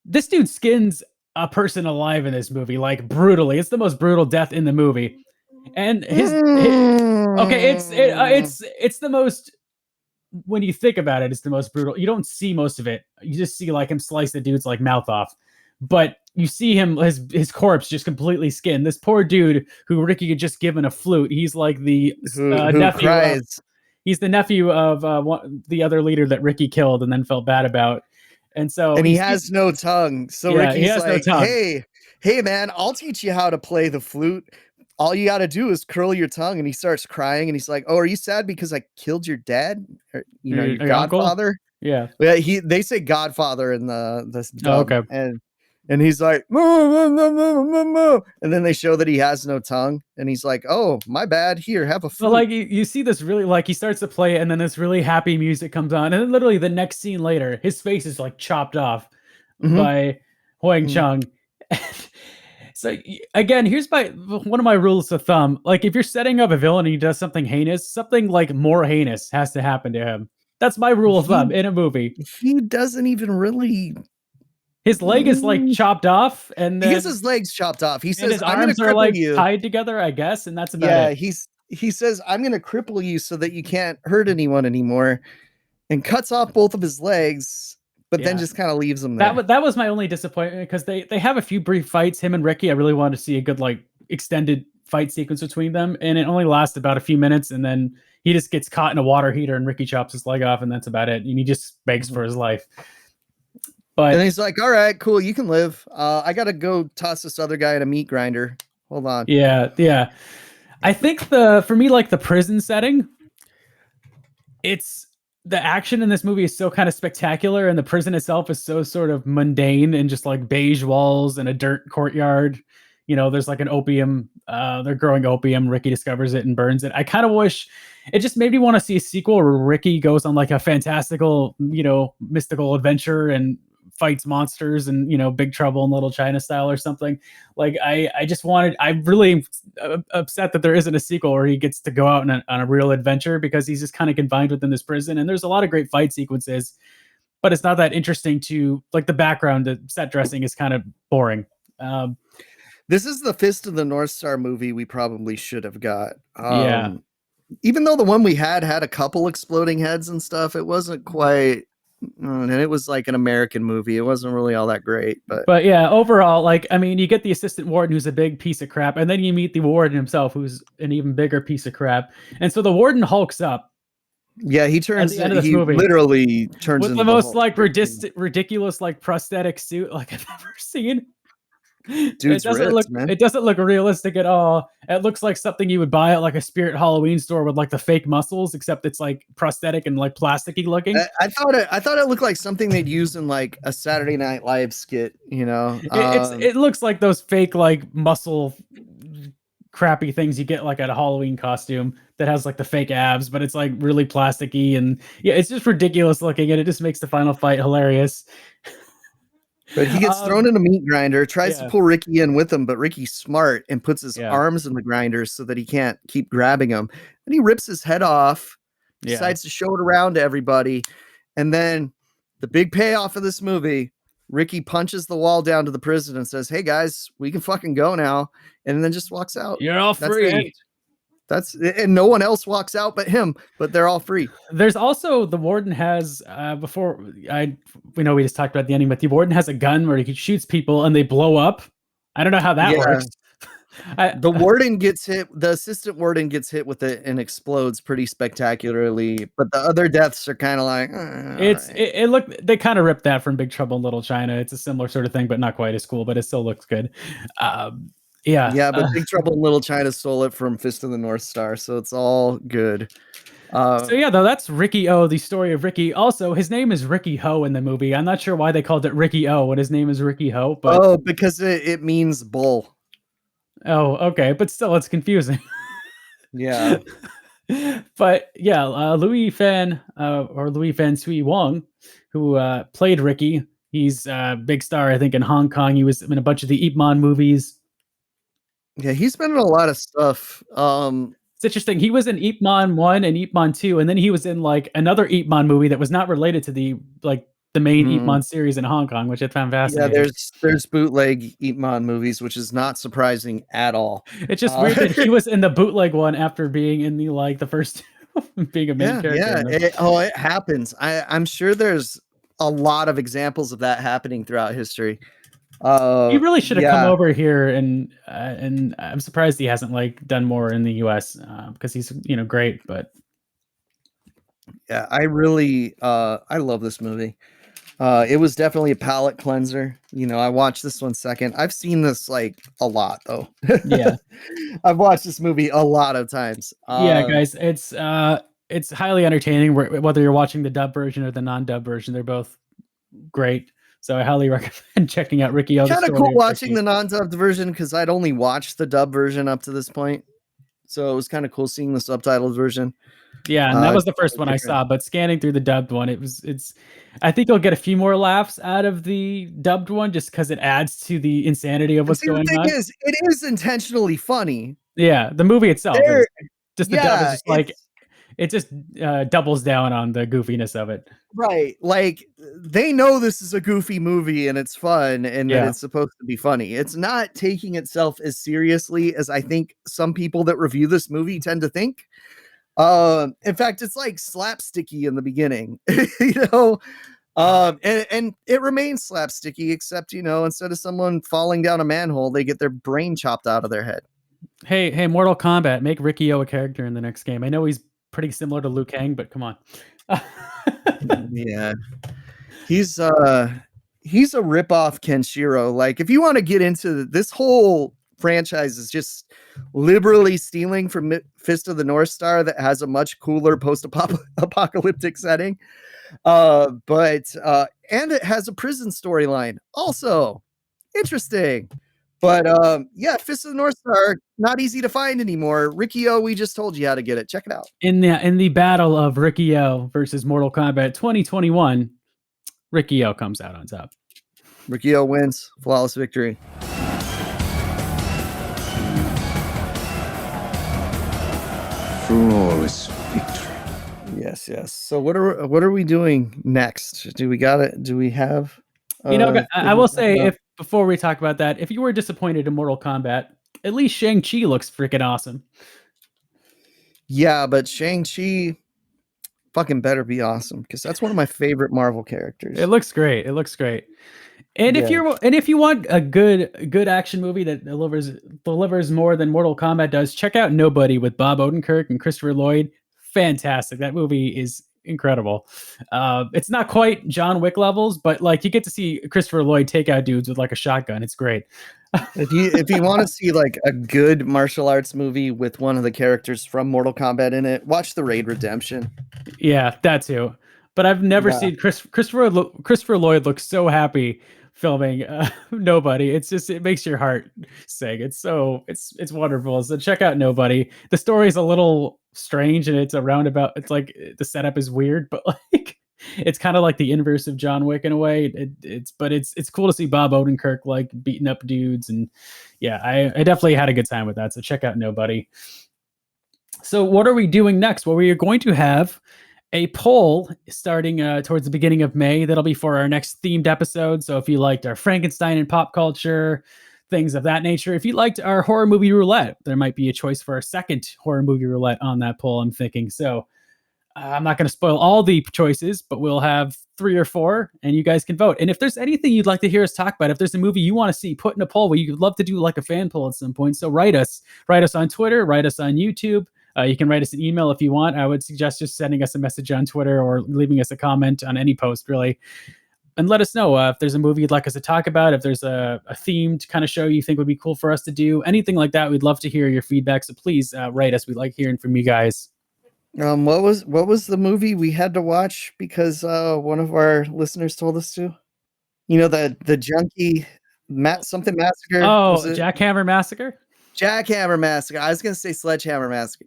this dude skins a person alive in this movie, like brutally. It's the most brutal death in the movie. And it's the most, when you think about it, it's the most brutal. You don't see most of it. You just see like him slice the dude's like mouth off. But you see him, his corpse just completely skinned. This poor dude who Riki had just given a flute. He's like the nephew. He's the nephew of the other leader that Riki killed and then felt bad about. And he has no tongue. So Ricky's like, hey man, I'll teach you how to play the flute. All you got to do is curl your tongue. And he starts crying and he's like, oh, are you sad because I killed your dad? Or, your godfather? Uncle? Yeah. They say godfather in this dub. Oh, okay. And he's like, and then they show that he has no tongue. And he's like, oh, my bad. Here, have a flute. So like you see this really, like he starts to play it and then this really happy music comes on. And then literally the next scene later, his face is like chopped off by Huang Sheng. So again, here's one of my rules of thumb. Like if you're setting up a villain and he does something heinous, something like more heinous has to happen to him. That's my rule of thumb in a movie. He doesn't even really. His leg is like chopped off, and then he has his legs chopped off. He says, his "I'm going to cripple like you." Tied together, I guess, and that's about it. He says, "I'm going to cripple you so that you can't hurt anyone anymore," and cuts off both of his legs. But then just kind of leaves them there. That was my only disappointment because they have a few brief fights. Him and Riki, I really wanted to see a good like extended fight sequence between them, and it only lasts about a few minutes, and then he just gets caught in a water heater, and Riki chops his leg off, and that's about it. And he just begs for his life. And he's like, "All right, cool, you can live. I gotta go toss this other guy in a meat grinder. Hold on." Yeah. I think for me, like the prison setting, it's. The action in this movie is so kind of spectacular, and the prison itself is so sort of mundane and just like beige walls and a dirt courtyard. You know, there's like an opium. They're growing opium. Riki discovers it and burns it. I kind of wish it just made me want to see a sequel where Riki goes on like a fantastical, mystical adventure and fights monsters and Big Trouble in Little China style or something. Like I'm really upset that there isn't a sequel where he gets to go out on a real adventure because he's just kind of confined within this prison, and there's a lot of great fight sequences, but it's not that interesting to like the background. The set dressing is kind of boring. This is the Fist of the North Star movie we probably should have got. Even though the one we had a couple exploding heads and stuff, it wasn't quite. And it was like an American movie. It wasn't really all that great, but yeah, overall, like, I mean, you get the assistant warden who's a big piece of crap, and then you meet the warden himself who's an even bigger piece of crap. And so the warden hulks up. Yeah, he literally turns with into the most like ridiculous like prosthetic suit like I've ever seen. Dude's man. It doesn't look realistic at all. It looks like something you would buy at like a Spirit Halloween store with like the fake muscles, except it's like prosthetic and like plasticky looking. I thought it looked like something they'd use in like a Saturday Night Live skit. It looks like those fake like muscle crappy things you get like at a Halloween costume that has like the fake abs, but it's like really plasticky, and it's just ridiculous looking, and it just makes the final fight hilarious. But he gets thrown in a meat grinder, tries to pull Riki in with him, but Riki's smart and puts his arms in the grinders so that he can't keep grabbing him. And he rips his head off, decides to show it around to everybody. And then the big payoff of this movie, Riki punches the wall down to the prison and says, "Hey guys, we can fucking go now," and then just walks out. You're all free. And no one else walks out but him, but they're all free. There's also the warden has we know we just talked about the ending, but the warden has a gun where he shoots people and they blow up. I don't know how that works. The warden gets hit. The assistant warden gets hit with it and explodes pretty spectacularly. But the other deaths are kind of like they kind of ripped that from Big Trouble in Little China. It's a similar sort of thing, but not quite as cool. But it still looks good. But Big Trouble in Little China stole it from Fist of the North Star, so it's all good. That's Riki-Oh, the story of Riki. Also, his name is Riki-Ho in the movie. I'm not sure why they called it Riki-Oh when his name is Riki-Ho. But because it means bull. Oh, okay, but still, it's confusing. Yeah. But yeah, Louis Fan Sui Wong, who played Riki. He's a big star, I think, in Hong Kong. He was in a bunch of the Ip Man movies. Yeah, he's been in a lot of stuff. It's interesting. He was in Ip Man 1 and Ip Man 2, and then he was in like another Ip Man movie that was not related to the main Ip Man series in Hong Kong, which I found fascinating. Yeah, there's bootleg Ip Man movies, which is not surprising at all. It's just weird that he was in the bootleg one after being in the first being a main character. It happens. I'm sure there's a lot of examples of that happening throughout history. He really should have come over here, and I'm surprised he hasn't done more in the US because he's great. But yeah, I really I love this movie. It was definitely a palate cleanser. I watched this one second. I've seen this a lot though. Yeah, I've watched this movie a lot of times. Yeah, guys, it's highly entertaining. Whether you're watching the dub version or the non-dub version, they're both great. So I highly recommend checking out Riki-Oh. Kind of cool watching the non-dubbed version because I'd only watched the dub version up to this point. So it was kind of cool seeing the subtitled version. Yeah, and that was the first one I saw, but scanning through the dubbed one, I think you'll get a few more laughs out of the dubbed one just because it adds to the insanity of what's going on. It is intentionally funny. Yeah, the movie itself is just the dub is just it just doubles down on the goofiness of it. Right. They know this is a goofy movie and it's fun and that it's supposed to be funny. It's not taking itself as seriously as I think some people that review this movie tend to think. In fact, it's slapsticky in the beginning, and it remains slapsticky, except, instead of someone falling down a manhole, they get their brain chopped out of their head. Hey, Mortal Kombat, make Riki-Oh a character in the next game. I know he's pretty similar to Liu Kang, but come on. Yeah. He's a rip-off Kenshiro. If you want to get into this whole franchise is just liberally stealing from Fist of the North Star that has a much cooler post-apocalyptic setting. And it has a prison storyline. Also interesting. But Fist of the North Star, not easy to find anymore. Riki-Oh, we just told you how to get it. Check it out. In the battle of Riki-Oh versus Mortal Kombat 2021, Riki-Oh comes out on top. Riki-Oh wins. Flawless victory. Flawless victory. Yes. So what are we doing next? Do we got it? Do we have? I will say before we talk about that, if you were disappointed in Mortal Kombat, at least Shang-Chi looks freaking awesome. Yeah, but Shang-Chi fucking better be awesome because that's one of my favorite Marvel characters. It looks great. And if you want a good action movie that delivers more than Mortal Kombat does, check out Nobody with Bob Odenkirk and Christopher Lloyd. Fantastic. That movie is incredible. It's not quite John Wick levels, but you get to see Christopher Lloyd take out dudes with a shotgun. It's great. If you want to see a good martial arts movie with one of the characters from Mortal Kombat in it, watch The Raid Redemption. Yeah, that too. But I've never seen Christopher Lloyd look so happy filming Nobody. It makes your heart sing. It's wonderful. So check out Nobody. The story is a little strange and it's a roundabout. It's the setup is weird, but it's kind of like the inverse of John Wick in a way. It's cool to see Bob Odenkirk beating up dudes, and I definitely had a good time with that. So check out Nobody. So what are we doing next? Well, we are going to have a poll starting towards the beginning of May. That'll be for our next themed episode. So if you liked our Frankenstein and pop culture, things of that nature, if you liked our horror movie roulette, there might be a choice for our second horror movie roulette on that poll, I'm thinking. So I'm not going to spoil all the choices, but we'll have 3 or 4 and you guys can vote. And if there's anything you'd like to hear us talk about, if there's a movie you want to see put in a poll, you'd love to do like a fan poll at some point. So write us on Twitter, write us on YouTube. You can write us an email if you want. I would suggest just sending us a message on Twitter or leaving us a comment on any post, really. And let us know if there's a movie you'd like us to talk about, if there's a themed kind of show you think would be cool for us to do, anything like that. We'd love to hear your feedback. So please write us. We like hearing from you guys. What was the movie we had to watch because one of our listeners told us to? You know, the junkie something massacre. Oh, Jackhammer Massacre. Jackhammer Massacre. I was gonna say Sledgehammer Massacre.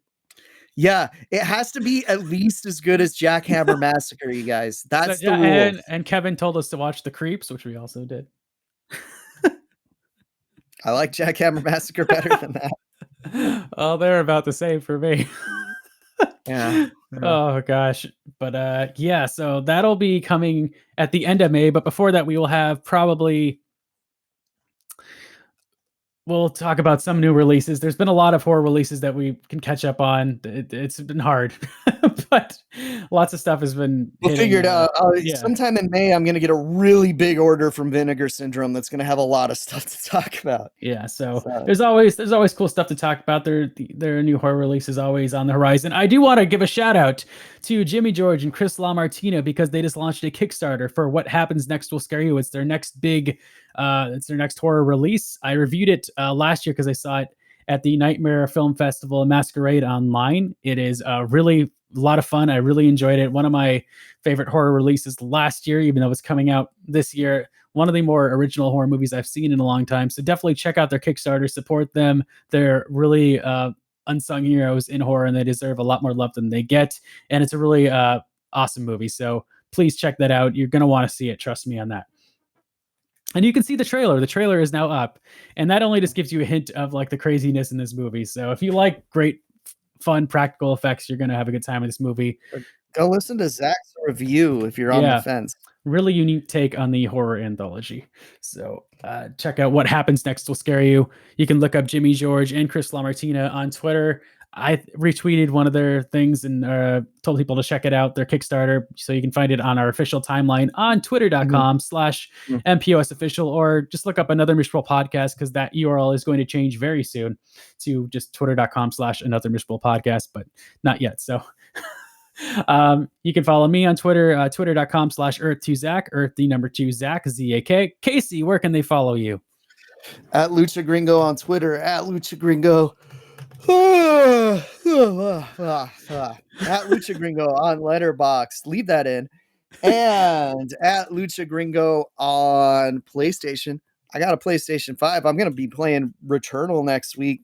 Yeah, it has to be at least as good as Jackhammer Massacre, you guys. That's the rule. And Kevin told us to watch The Creeps, which we also did. I like Jackhammer Massacre better than that. Oh, they're about the same for me. Yeah. Oh gosh. But yeah, so that'll be coming at the end of May. But before that, we will have we'll talk about some new releases. There's been a lot of horror releases that we can catch up on. It's been hard, but lots of stuff has been. We'll figure it out. Sometime in May, I'm going to get a really big order from Vinegar Syndrome that's going to have a lot of stuff to talk about. Yeah, so there's always cool stuff to talk about. Their new horror release is always on the horizon. I do want to give a shout out to Jimmy George and Chris LaMartina because they just launched a Kickstarter for What Happens Next Will Scare You. It's their next big. It's their next horror release. I reviewed it last year because I saw it at the Nightmare Film Festival and Masquerade online. It is really a lot of fun. I really enjoyed it. One of my favorite horror releases last year, even though it's coming out this year. One of the more original horror movies I've seen in a long time. So definitely check out their Kickstarter, support them. They're really unsung heroes in horror and they deserve a lot more love than they get. And it's a really awesome movie. So please check that out. You're going to want to see it. Trust me on that. And you can see the trailer. The trailer is now up. And that only just gives you a hint of like the craziness in this movie. So if you like great, fun, practical effects, you're going to have a good time with this movie. Go listen to Zach's review if you're on the fence. Really unique take on the horror anthology. So check out What Happens Next Will Scare You. You can look up Jimmy George and Chris LaMartina on Twitter. I retweeted one of their things and told people to check it out, their Kickstarter. So you can find it on our official timeline on twitter.com/MPOS official, or just look up Another Miserable Podcast because that URL is going to change very soon to just twitter.com/Another Miserable Podcast, but not yet. So you can follow me on Twitter, twitter.com/Earth2Zach, Earth the number 2 Zach, Z-A-K. Casey, where can they follow you? At Lucha Gringo on Twitter, at Lucha Gringo. At Lucha Gringo on Letterboxd, leave that in, and at Lucha Gringo on PlayStation. I got a PlayStation 5. I'm gonna be playing Returnal next week.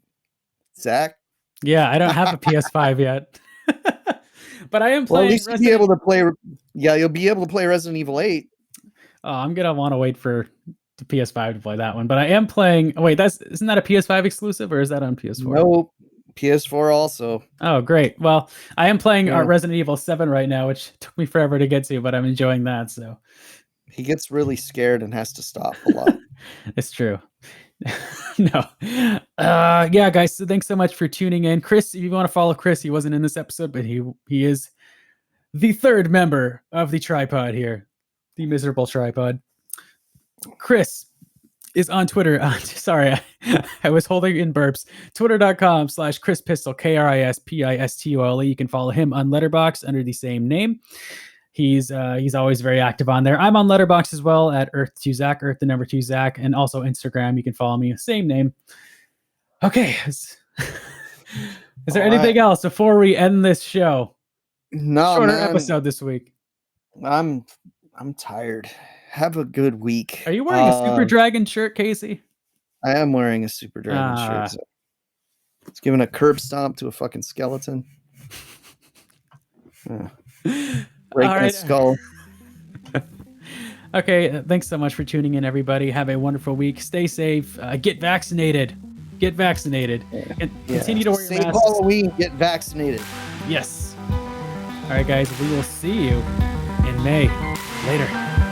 Zach? Yeah, I don't have a PS5 yet, but I am playing. Well, at least you'll be able to play. Yeah, you'll be able to play Resident Evil 8. Oh, I'm gonna want to wait for the PS5 to play that one, but I am playing. Wait, isn't that a PS5 exclusive, or is that on PS4? No. PS4 also. Oh, great. Well, I am playing Resident Evil 7 right now, which took me forever to get to, but I'm enjoying that. So he gets really scared and has to stop a lot. It's true. No. Yeah, guys. So thanks so much for tuning in. Chris, if you want to follow Chris, he wasn't in this episode, but he is the third member of the tripod here, the miserable tripod. Chris is on Twitter. Sorry, I was holding in burps. Twitter.com/Chris Pistol, KRISPISTOLE. You can follow him on Letterboxd under the same name. He's always very active on there. I'm on Letterboxd as well at Earth2Zach, Earth the number 2 Zach, and also Instagram. You can follow me, same name. Okay. Is there anything else before we end this show? No, shorter episode this week. I'm tired. Have a good week. Are you wearing a Super Dragon shirt, Casey? I am wearing a Super Dragon shirt. So it's giving a curb stomp to a fucking skeleton. Break my skull. Okay, thanks so much for tuning in, everybody. Have a wonderful week. Stay safe. Get vaccinated. Get vaccinated. And continue to wear your mask. masks. Halloween. Get vaccinated. Yes. All right, guys, we will see you in May. Later.